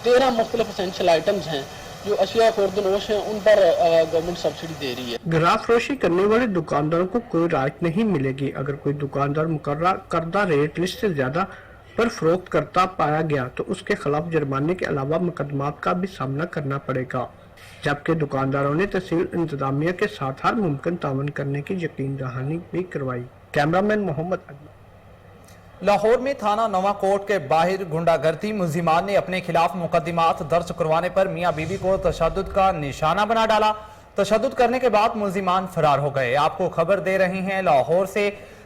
13 मुख्तलिफ एसेंशियल आइटम्स हैं जो अशिया खुर्दनोश हैं, उन पर गवर्नमेंट सब्सिडी दे रही है। ग्राहक फरोशी करने वाले दुकानदारों को कोई राहत नहीं मिलेगी। अगर कोई दुकानदार मुकर्रर करदा रेट लिस्ट से ज्यादा पर फरोख्त करता पाया गया तो उसके खिलाफ जुर्माने के अलावा मुकदमात का भी सामना करना पड़ेगा। जबकि दुकानदारों ने तहसील इंतजामिया के साथ हर मुमकिन तावन करने की यकीन दहानी भी करवाई। कैमरामैन मोहम्मद अदनान। लाहौर में थाना नवा कोट के बाहर गुंडागर्दी मुलजिमान ने अपने खिलाफ मुकदमात दर्ज करवाने पर मियां बीवी को तशद्दुद का निशाना बना डाला। तशद्दुद करने के बाद मुलजिमान फरार हो गए। आपको खबर दे रही हैं लाहौर से।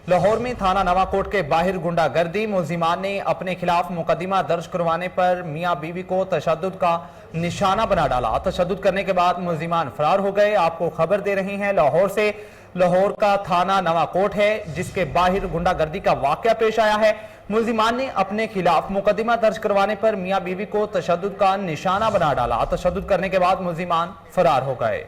लाहौर में थाना नवा कोट के बाहर गुंडागर्दी मुलजिमान ने अपने खिलाफ मुकदमा दर्ज करवाने पर मियां बीवी को तशद्दुद का निशाना बना डाला। तशद्दुद करने के बाद मुलजिमान फरार हो गए। आपको खबर दे रही हैं लाहौर से। लाहौर का थाना नवा कोट है जिसके बाहर गुंडागर्दी का वाकया पेश आया है। मुलजिमान ने अपने खिलाफ मुकदमा दर्ज करवाने पर मियां बीवी को तशद्दुद का निशाना बना डाला। तशद्दुद करने के बाद मुलजिमान फरार हो गए।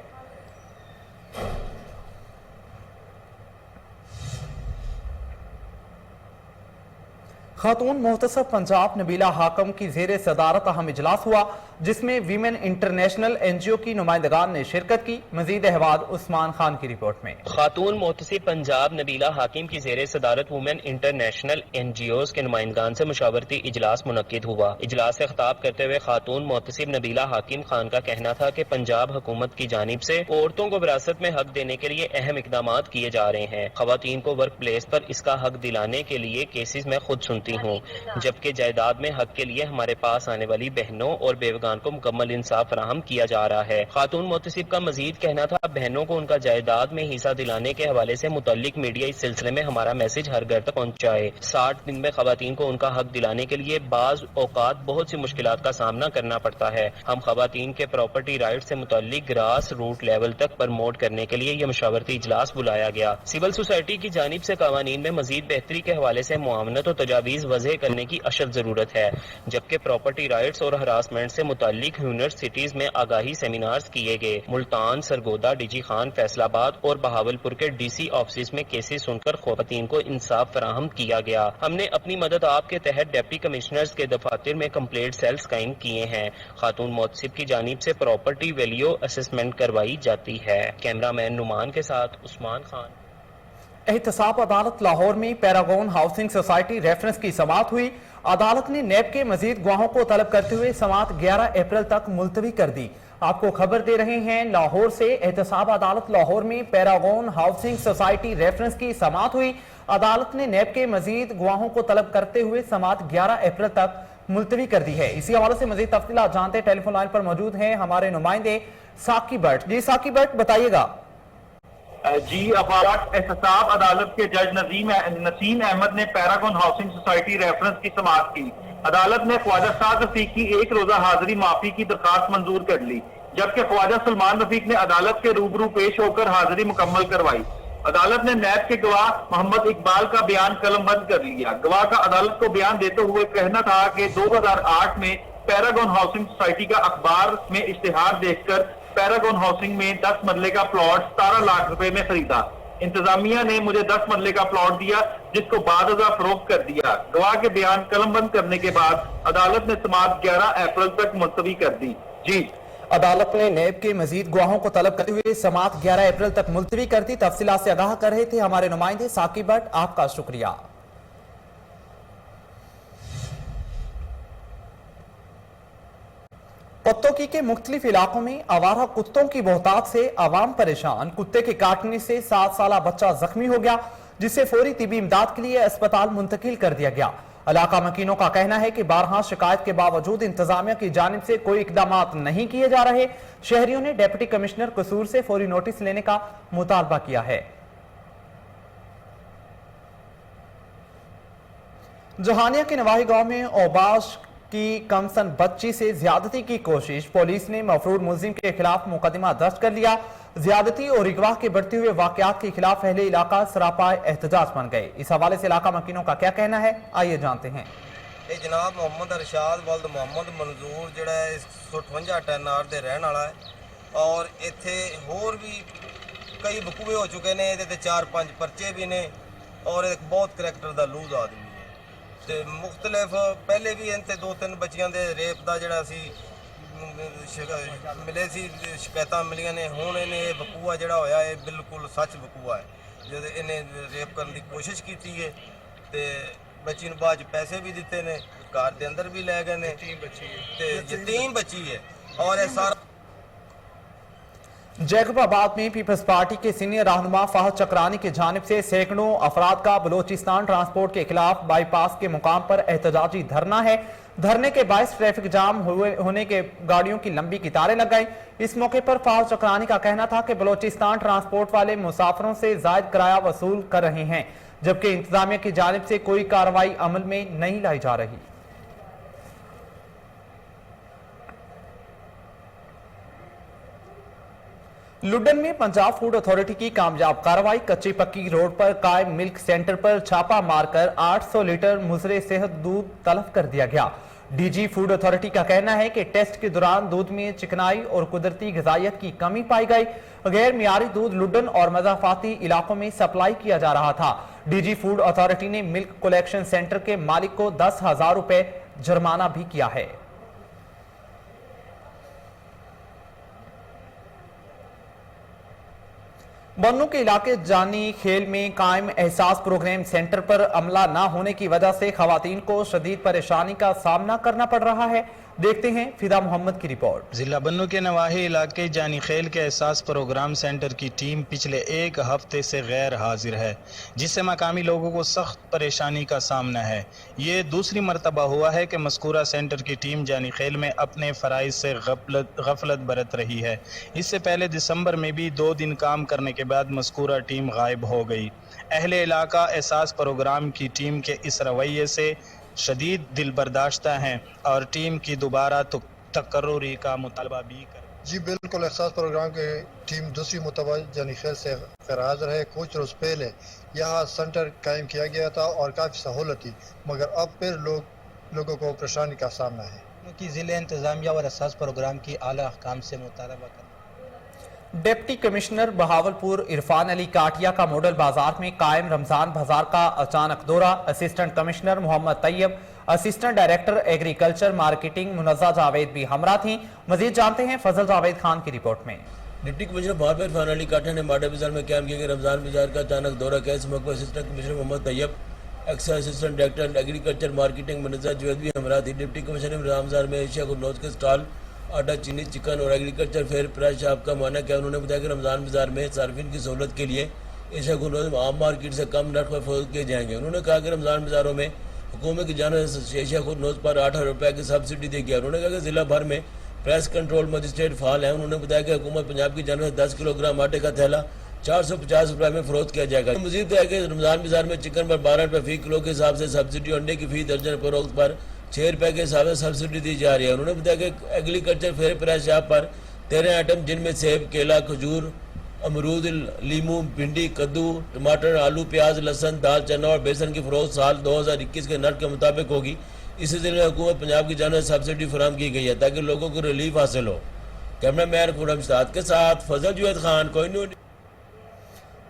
खातून मोहतसब पंजाब नबीला हाकम की ज़ेरे सदारत अहम इजलास हुआ जिसमें वीमेन इंटरनेशनल एनजीओ की नुमाइंदगान ने शिरकत की। मजीद अहवाल उस्मान खान की रिपोर्ट में। खातून मोहतसिब पंजाब नबीला हाकिम की ज़ेरे सदारत वुमेन इंटरनेशनल एनजीओ के नुमाइंदगान से मुशावरती इजलास मुनक्किद हुआ। इजलास से खिताब करते हुए खातून मोहतसिब नबीला हाकिम खान का कहना था कि पंजाब हुकूमत की जानिब से औरतों को विरासत में हक देने के लिए अहम इकदाम किए जा रहे हैं। खवातीन को वर्क प्लेस पर इसका हक दिलाने के लिए केसेस में खुद सुनती हूँ, जबकि जायदाद में हक के लिए हमारे पास आने वाली बहनों और बेवगान को मुकम्मल इंसाफ फराहम किया जा रहा है। खातून मोहतसिब का मजीद कहना था बहनों को उनका जायदाद में हिस्सा दिलाने के हवाले से मुतल्लिक मीडिया इस सिलसिले में हमारा मैसेज हर घर तक पहुँचाए। 60 दिन में खवातीन को उनका हक दिलाने के लिए बाज औकात बहुत सी मुश्किलात का सामना करना पड़ता है। हम खवातीन के प्रॉपर्टी राइट से मुतल्लिक ग्रास रूट लेवल तक प्रमोट करने के लिए यह मशावरती इजलास बुलाया गया। सिविल सोसाइटी की जानिब से कानून में मजीद बेहतरी के हवाले से मुआवनत और तजावीज़ वज़ह करने की अशद जरूरत है, जबकि प्रॉपर्टी राइट्स और हरासमेंट से मुताल्लिक यूनिवर्सिटीज में आगाही सेमिनार्स किए गए। मुल्तान, सरगोदा, डीजी खान, फैसलाबाद और बहावलपुर के डीसी ऑफिस में केसेस सुनकर खवातीन को इंसाफ फराहम किया गया। हमने अपनी मदद आपके तहत डिप्टी कमिश्नर्स के दफातर में कंप्लेंट सेल्स कायम किए हैं। खातून मोहतसिब की जानिब से प्रॉपर्टी वैल्यू असेसमेंट करवाई जाती है। कैमरामैन नुमान के साथ उस्मान खान। एहतसाब अदालत लाहौर में पैरागॉन हाउसिंग सोसाइटी रेफरेंस की समाअत हुई। अदालत ने नैब के मजीद गवाहों को तलब करते हुए समाअत 11 अप्रैल तक मुलतवी कर दी। आपको खबर दे रहे हैं लाहौर से। एहतसाब अदालत लाहौर में पैरागॉन हाउसिंग सोसाइटी रेफरेंस की समाअत हुई। अदालत ने नैब के मजीद गवाहों को तलब करते हुए समाअत 11 अप्रैल तक मुलतवी कर दी है। इसी हवाले से मजीद तफसीलात जानते टेलीफोन लाइन पर मौजूद हैं हमारे नुमाइंदे साकी भट्ट। जी साकी भट्ट, बताइएगा। जी, अफवाट एहतसाब अदालत के जज नसीम अहमद ने पैरागॉन हाउसिंग सोसाइटी रेफरेंस की समाअत की। अदालत ने ख्वाजा साद रफीक की एक रोजा हाजिरी माफी की दरखास्त मंजूर कर ली, जबकि ख्वाजा सलमान रफीक ने अदालत के रूबरू पेश होकर हाजिरी मुकम्मल करवाई। अदालत ने नैब के गवाह मोहम्मद इकबाल का बयान कलमबंद कर लिया। गवाह का अदालत को बयान देते हुए कहना था कि 2008 में पैरागॉन हाउसिंग सोसाइटी का अखबार में इश्तिहार देखकर पैरागॉन हाउसिंग में 10 मरले का प्लॉट 17 लाख रुपए में खरीदा। इंतजामिया ने मुझे 10 मरले का प्लॉट दिया जिसको बाद फरोख्त कर दिया। गवाह के बयान कलमबंद करने के बाद अदालत ने समाअत 11 अप्रैल तक मुलतवी कर दी। जी, अदालत ने नैब के मजीद गवाहों को तलब करते हुए समाअत 11 अप्रैल तक मुलतवी कर दी। तफसीलात से आगाह कर रहे थे हमारे नुमाइंदे साकी भट्ट। आपका शुक्रिया। पत्तोकी के मुख्तलिफ इलाकों में आवारा कुत्तों की बहुतात से आवाम परेशान। कुत्ते के काटने से 7 साला बच्चा जख्मी हो गया जिसे फौरी तिबी इमदाद के लिए अस्पताल मुंतकिल कर दिया गया। इलाका मकीनों का कहना है कि बारहा शिकायत के बावजूद इंतजामिया की जानिब से कोई इकदाम नहीं किए जा रहे। शहरियों ने डिप्टी कमिश्नर कसूर से फौरी नोटिस लेने का मुतालबा किया है। जहानिया के नवाही गांव में औबाश की कमसन बच्ची से ज्यादती की कोशिश। पुलिस ने मफरूर मुलजिम के खिलाफ मुकदमा दर्ज कर लिया। ज्यादती और अगवा के बढ़ते हुए वाकयात के खिलाफ अहले इलाका सरापाए एहतजाज बन गए। इस हवाले से इलाका मकीनों का क्या कहना है, आइए जानते हैं। ਇਹ ਜਨਾਬ ਮੁਹੰਮਦ ਅਰਸ਼ਾਦ ਵਲਦ ਮੁਹੰਮਦ ਮਨਜ਼ੂਰ ਜਿਹੜਾ 158 ਟੈਨਾਰ ਦੇ ਰਹਿਣ ਵਾਲਾ ਹੈ ਔਰ ਇੱਥੇ ਹੋਰ ਵੀ ਕਈ ਵਕੂਏ ਹੋ ਚੁੱਕੇ ਨੇ। ਇਹਦੇ ਤੇ 4-5 ਪਰਚੇ ਵੀ ਨੇ ਔਰ ਇੱਕ ਬਹੁਤ ਕਰੈਕਟਰ ਦਾ ਲੂਜ਼ ਆਦਮੀ ਹੈ ਤੇ ਮੁxtਲਿਫ ਪਹਿਲੇ ਵੀ ਇਹਨਾਂ ਤੇ 2-3 ਬੱਚੀਆਂ ਦੇ ਰੇਪ ਦਾ ਜਿਹੜਾ ਸੀ ਮਿਲੇ ਸੀ ਸ਼ਿਕਾਇਤਾਂ ਮਿਲੀਆਂ ਨੇ। ਹੁਣ ਇਹਨੇ ਇਹ ਵਕੂਆ ਜਿਹੜਾ ਹੋਇਆ ਇਹ ਬਿਲਕੁਲ ਸੱਚ ਵਕੂਆ ਹੈ। ਜਦ ਇਹਨੇ ਰੇਪ ਕਰਨ ਦੀ ਕੋਸ਼ਿਸ਼ ਕੀਤੀ ਹੈ ਤੇ ਬੱਚੀ ਨੂੰ ਬਾਅਦ ਪੈਸੇ ਵੀ ਦਿੱਤੇ ਨੇ, ਘਰ ਦੇ ਅੰਦਰ ਵੀ ਲੈ ਗਏ ਨੇ ਤੇ ਯਤੀਮ ਬੱਚੀ है और ये सारा। जैकबाबाद में पीपल्स पार्टी के सीनियर रहनुमा फहद चक्रानी की जानिब से सैकड़ों अफराद का बलोचिस्तान ट्रांसपोर्ट के खिलाफ बाईपास के मुकाम पर एहतजाजी धरना है। धरने के बायस ट्रैफिक जाम होने के गाड़ियों की लंबी कतारें लग गई। इस मौके पर फहद चक्रानी का कहना था कि बलोचिस्तान ट्रांसपोर्ट वाले मुसाफिरों से जायद किराया वसूल कर रहे हैं, जबकि इंतजामिया की जानिब से कोई कार्रवाई अमल में नहीं लाई जा रही। लुडन में पंजाब फूड अथॉरिटी की कामयाब कार्रवाई। कच्ची पक्की रोड पर कायम मिल्क सेंटर पर छापा मारकर 800 लीटर मुजरे सेहत दूध तलब कर दिया गया। डीजी फूड अथॉरिटी का कहना है कि टेस्ट के दौरान दूध में चिकनाई और कुदरती ग़िज़ाइयत की कमी पाई गई। गैर मियारी दूध लुडन और मज़ाफ़ाती इलाकों में सप्लाई किया जा रहा था। डीजी फूड अथॉरिटी ने मिल्क कलेक्शन सेंटर के मालिक को 10,000 रुपए जुर्माना भी किया है। बन्नू के इलाके जानी खेल में कायम एहसास प्रोग्राम सेंटर पर अमला न होने की वजह से खवातीन को शदीद परेशानी का सामना करना पड़ रहा है। देखते हैं फिदा मोहम्मद की रिपोर्ट। जिला बन्नू के नवाही इलाके जानी खेल के एहसास प्रोग्राम सेंटर की टीम पिछले एक हफ्ते से गैर हाजिर है, जिससे मकामी लोगों को सख्त परेशानी का सामना है। ये दूसरी मरतबा हुआ है कि मज़कूरा सेंटर की टीम जानी खेल में अपने फ़राइज़ से गफलत बरत रही है। इससे पहले दिसंबर में भी 2 दिन काम करने के बाद मज़कूरा टीम गायब हो गई। अहले इलाका एहसास प्रोग्राम की टीम के इस रवैये से शदीद दिल बर्दाश्ता हैं और टीम की दोबारा तकर्रुरी का मुतालबा भी कर। जी बिल्कुल, एहसास प्रोग्राम की टीम दूसरी मुतबा जानी खेल से खराज रहे। कुछ रोज़ पहले यहाँ सेंटर कायम किया गया था और काफ़ी सहूलत थी, मगर अब फिर लोगों को परेशानी का सामना है। कि ज़िले इंतज़ामिया और एहसास प्रोग्राम की आला अहकाम से मुतालबा कर। डिप्टी कमिश्नर बहावलपुर इरफान अली काटिया का मॉडल बाजार में कायम रमजान बाजार का अचानक दौरा। Assistant commissioner Mohammad Tayyab, assistant director agriculture marketing Munazza Javed भी हमरा थी। मजीद जानते हैं फजल जावेद खान की रिपोर्ट में। डिप्टी कमिश्नर बहावलपुर इरफान अली काटिया ने मॉडल बाजार में कायम किए गए रमजान बाजार का अचानक दौरा किया। इस मौके पर assistant commissioner Mohammad Tayyab, assistant director agriculture marketing Munazza Javed भी हमरा थी। डिप्टी कमिश्नर ने बाजार में एशिया गुलनौज के स्टॉल, आटा, चीनी, चिकन और एग्रीकल्चर फेयर प्राइस शॉप का माना किया। उन्होंने बताया कि रमज़ान बाजार में सार्फिन की सहूलत के लिए एशिया गुलनौज आम मार्केट से कम नर्ख पर फरोख्त किए जाएंगे। उन्होंने कहा कि रमज़ान बाजारों में हुकूमत की जानिब से एशिया गुलनौज पर 8 रुपये की सब्सिडी दी गई। उन्होंने कहा कि जिला भर में प्रेस कंट्रोल मजिस्ट्रेट फाल है। उन्होंने बताया कि हुकूमत पंजाब की जानिब से 10 किलोग्राम आटे का थैला 450 रुपये में फरोख्त किया जाएगा। मजीद कहा कि रमज़ान बाजार में चिकन पर 12 रुपये फी किलो के हिसाब से सब्सिडी, अंडे की फी दर्जन फरोख्त पर 6 रुपये के हिसाब से सब्सिडी दी जा रही है। उन्होंने बताया कि एग्रीकल्चर फेयर प्राइस शॉप पर 13 आइटम जिनमें सेब, केला, खजूर, अमरूद, लीमू, भिंडी, कद्दू, टमाटर, आलू, प्याज, लहसुन, दाल, चना और बेसन की फरोख्त साल 2021 के नर्क के मुताबिक होगी। इसी जिले में हुकूमत पंजाब की जानिब से सब्सिडी फराहम की गई है ताकि लोगों को रिलीफ हासिल हो। कैमरा मैन खुरम साद के साथ फजल जुवैद खान, कोई न्यूज़।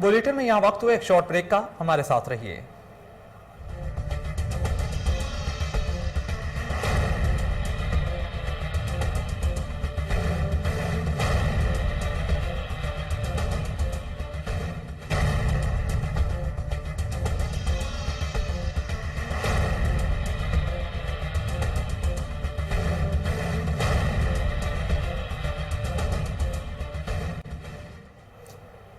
बुलेटिन में यहाँ वक्त हुआ एक शॉर्ट ब्रेक का, हमारे साथ रहिए।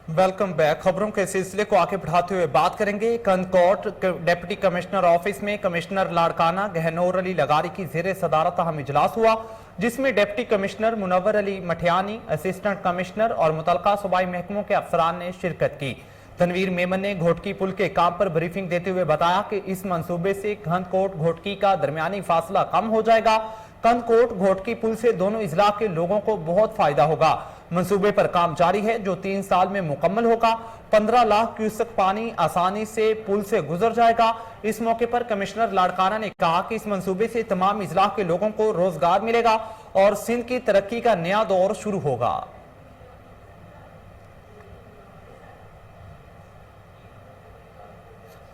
Welcome back. खबरों के सिलसिले को आगे बढ़ाते हुए बात करेंगे कंदकोट डिप्टी कमिश्नर ऑफिस में कमिश्नर लाड़काना गहनोर अली लगारी की ज़ेरे सदारत अहम इजलास हुआ, जिसमें deputy commissioner Munawar Ali Mathiani, assistant commissioner और मुतलका सूबाई महकमों के अफसरान ने शिरकत की। तनवीर मेमन ने घोटकी पुल के काम पर ब्रीफिंग देते हुए बताया कि इस मंसूबे से कंदकोट घोटकी का दरमियानी फासला कम हो जाएगा। कंदकोट घोटकी पुल से दोनों इजला के लोगों को बहुत फायदा होगा। मंसूबे पर काम जारी है जो 3 साल में मुकम्मल होगा। 15 लाख क्यूसेक पानी आसानी से पुल से गुजर जाएगा। इस मौके पर कमिश्नर लाड़काना ने कहा कि इस मंसूबे से तमाम इजला के लोगों को रोजगार मिलेगा और सिंध की तरक्की का नया दौर शुरू होगा।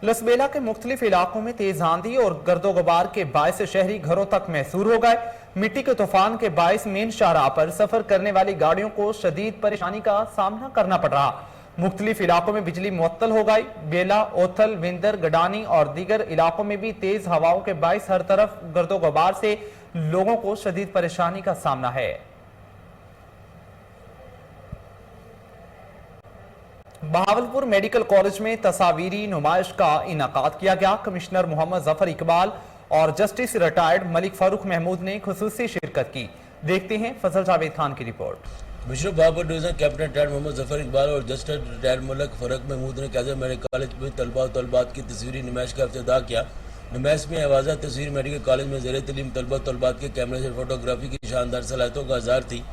लसबेला के मुख्तलिफ इलाकों में तेज आंधी और गर्दो गुबार के बायस शहरी घरों तक महसूर हो गए। मिट्टी के तूफान के बायस मेन शाहराह पर सफर करने वाली गाड़ियों को शदीद परेशानी का सामना करना पड़ रहा। मुख्तलिफ इलाकों में बिजली मुअत्तल हो गई। बेला, ओथल, विंदर, गडानी और दीगर इलाकों में भी तेज हवाओं के बायस हर तरफ गर्दो गुबार से लोगों को शदीद परेशानी का सामना है। बहावलपुर मेडिकल कॉलेज में तस्वीरी नुमाइश का इनाकाद किया गया। कमिश्नर मोहम्मद जफर इकबाल और जस्टिस रिटायर्ड मलिक फारूक महमूद ने खुसूसी शिरकत की। देखते हैं फजल जावेद खान की रिपोर्ट। मिश्र Bahawalpur division captain retired Mohammad Zafar Iqbal और जस्टिस रिटायर्ड मलिक फारूक महमूद ने काज़ी मेडिकल कॉलेज में तलबा और तलबात की तस्वीरी नुमाइश का इफ्तिताह किया। नुमाइश में आवाज़ा तस्वीर मेडिकल कॉलेज में ज़ेर तलीम तलबा और तलबात के कैमरे से फोटोग्राफी की शानदार सलाहियतों का इज़हार थी।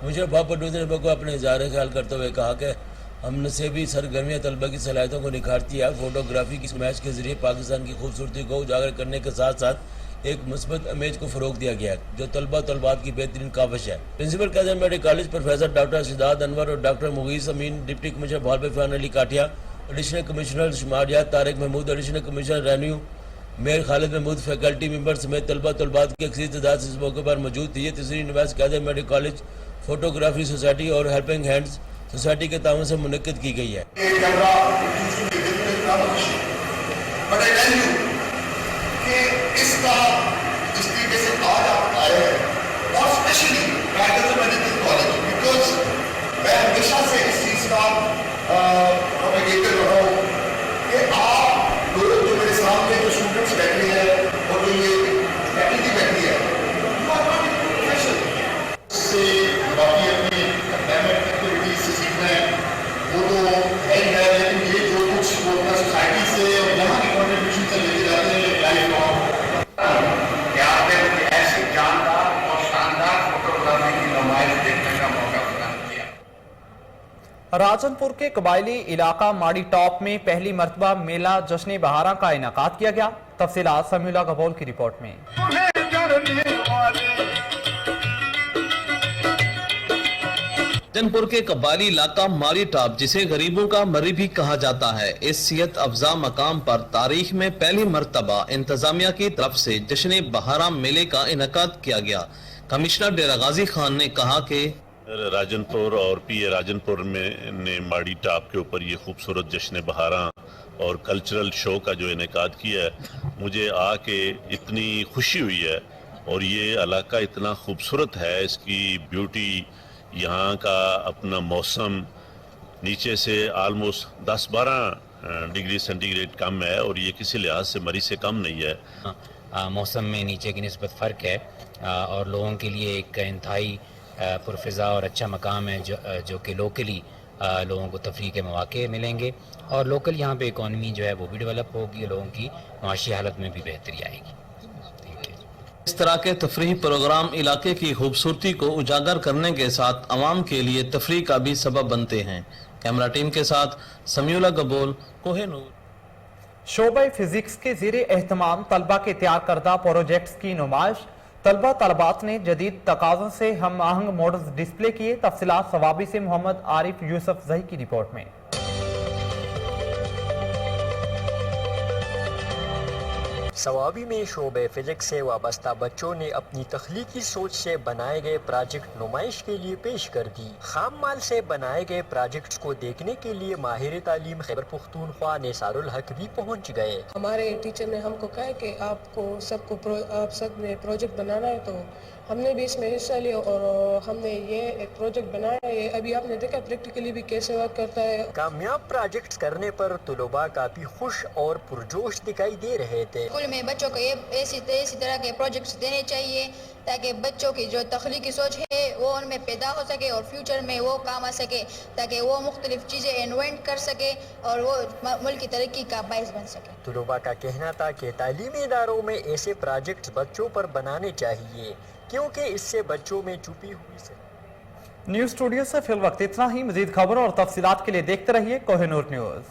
मिश्र बहावलपुर डिवीजन को अपने इज़हार ख्याल करते हुए कहा कि हमने से भी सरगर्मियाँ तलबा की सलाहियतों को निखारती है। फोटोग्राफी की मैच के जरिए पाकिस्तान की खूबसूरती को उजागर करने के साथ साथ एक मुस्बत इमेज को फ़रोग दिया गया है जो तलबा तलबात की बेहतरीन काविश है। Principal Qazi medical college professor doctor Siddharth Anwar और doctor Mughees Amin, deputy commissioner Bahawalpur Farhan Ali Kathia, additional commissioner शुमारियात Tariq Mahmood, additional commissioner revenue mayor Khalid Mahmood, faculty member समेत तलबा तलबात की अक्सर तादाद इस मौके पर मौजूद थी। ये तस्वीरी नुमाइश Qazi medical college photography society और हेल्पिंग हैंड्स सोसाइटी के ताउन से मुनक्किद की गई है। राजनपुर के कबायली इलाका माड़ी टॉप में पहली मरतबा मेला जश्न बहारा का इनाकाद किया गया। तफसीलात समीउल्लाह गबोल की रिपोर्ट में। राजनपुर के कबायली इलाका माड़ी टॉप, जिसे गरीबों का मरी भी कहा जाता है, इस सियत अफजा मकाम पर तारीख में पहली मरतबा इंतजामिया की तरफ से जश्न बहारा मेले का इनाकाद किया गया। कमिश्नर डेरा गाजी खान ने कहा कि राजनपुर और पीए राजनपुर में ने माड़ी टॉप के ऊपर ये खूबसूरत जश्न बहारा और कल्चरल शो का जो इनेकाद किया है, मुझे आके इतनी खुशी हुई है और ये इलाका इतना खूबसूरत है। इसकी ब्यूटी, यहाँ का अपना मौसम नीचे से आलमोस्ट 10-12 डिग्री सेंटीग्रेड कम है और ये किसी लिहाज से मरी से कम नहीं है। मौसम में नीचे की निस्बत फ़र्क है और लोगों के लिए एक इंतहाई पुरफ़िज़ा और अच्छा मकाम है जो कि लोकली लोगों को तफरीह के मौके मिलेंगे और लोकल यहाँ पे इकॉनमी जो है वो भी डेवलप होगी, लोगों की माशी हालत में भी बेहतरी आएगी। इस तरह के तफरीही प्रोग्राम इलाके की खूबसूरती को उजागर करने के साथ अवाम के लिए तफरीह का भी सबब बनते हैं। कैमरा टीम के साथ समीउल्लाह गबोल, कोहिनूर। शोबे फिजिक्स के ज़ेरे एहतमाम तलबा के तैयार करदा प्रोजेक्ट्स की नुमाइश। तलबा तलबात ने जदीद तकाज़ों से हम आहंग मॉडल्स डिस्प्ले किए। तफसीलात सवाबी से मोहम्मद आरिफ यूसुफ जही की रिपोर्ट में। सवाबी में शोबे फिजिक्स से वाबस्ता बच्चों ने अपनी तख्लीकी सोच से बनाए गए प्रोजेक्ट नुमाइश के लिए पेश कर दी। खाम माल से बनाए गए प्रोजेक्ट्स को देखने के लिए माहिर तालीम खैबर पुख्तूनख्वा निसारुल हक भी पहुंच गए। हमारे टीचर ने हमको कहा कि आप सब ने प्रोजेक्ट बनाना है, तो हमने भी इसमें हिस्सा लिया और हमने ये एक प्रोजेक्ट बनाया है। अभी आपने देखा प्रैक्टिकली भी कैसे वर्क करता है। कामयाब प्रोजेक्ट्स करने पर तुलबा काफी खुश और पुरजोश दिखाई दे रहे थे। स्कूल में बच्चों को ऐसी तरह के प्रोजेक्ट्स देने चाहिए ताकि बच्चों की जो तख्लीकी सोच है वो उनमें पैदा हो सके और फ्यूचर में वो काम आ सके, ताकि वो मुख्तलिफ चीज़ें इन्वेंट कर सके और वो मुल्क की तरक्की का बायस बन सके। तुलबा का कहना था कि तालीमी इदारों में ऐसे प्रोजेक्ट्स बच्चों पर बनाने चाहिए क्योंकि इससे बच्चों में छुपी हुई से न्यूज स्टूडियो से फिल वक्त इतना ही। मजीद खबरों और तफसीलात के लिए देखते रहिए कोहिनूर न्यूज।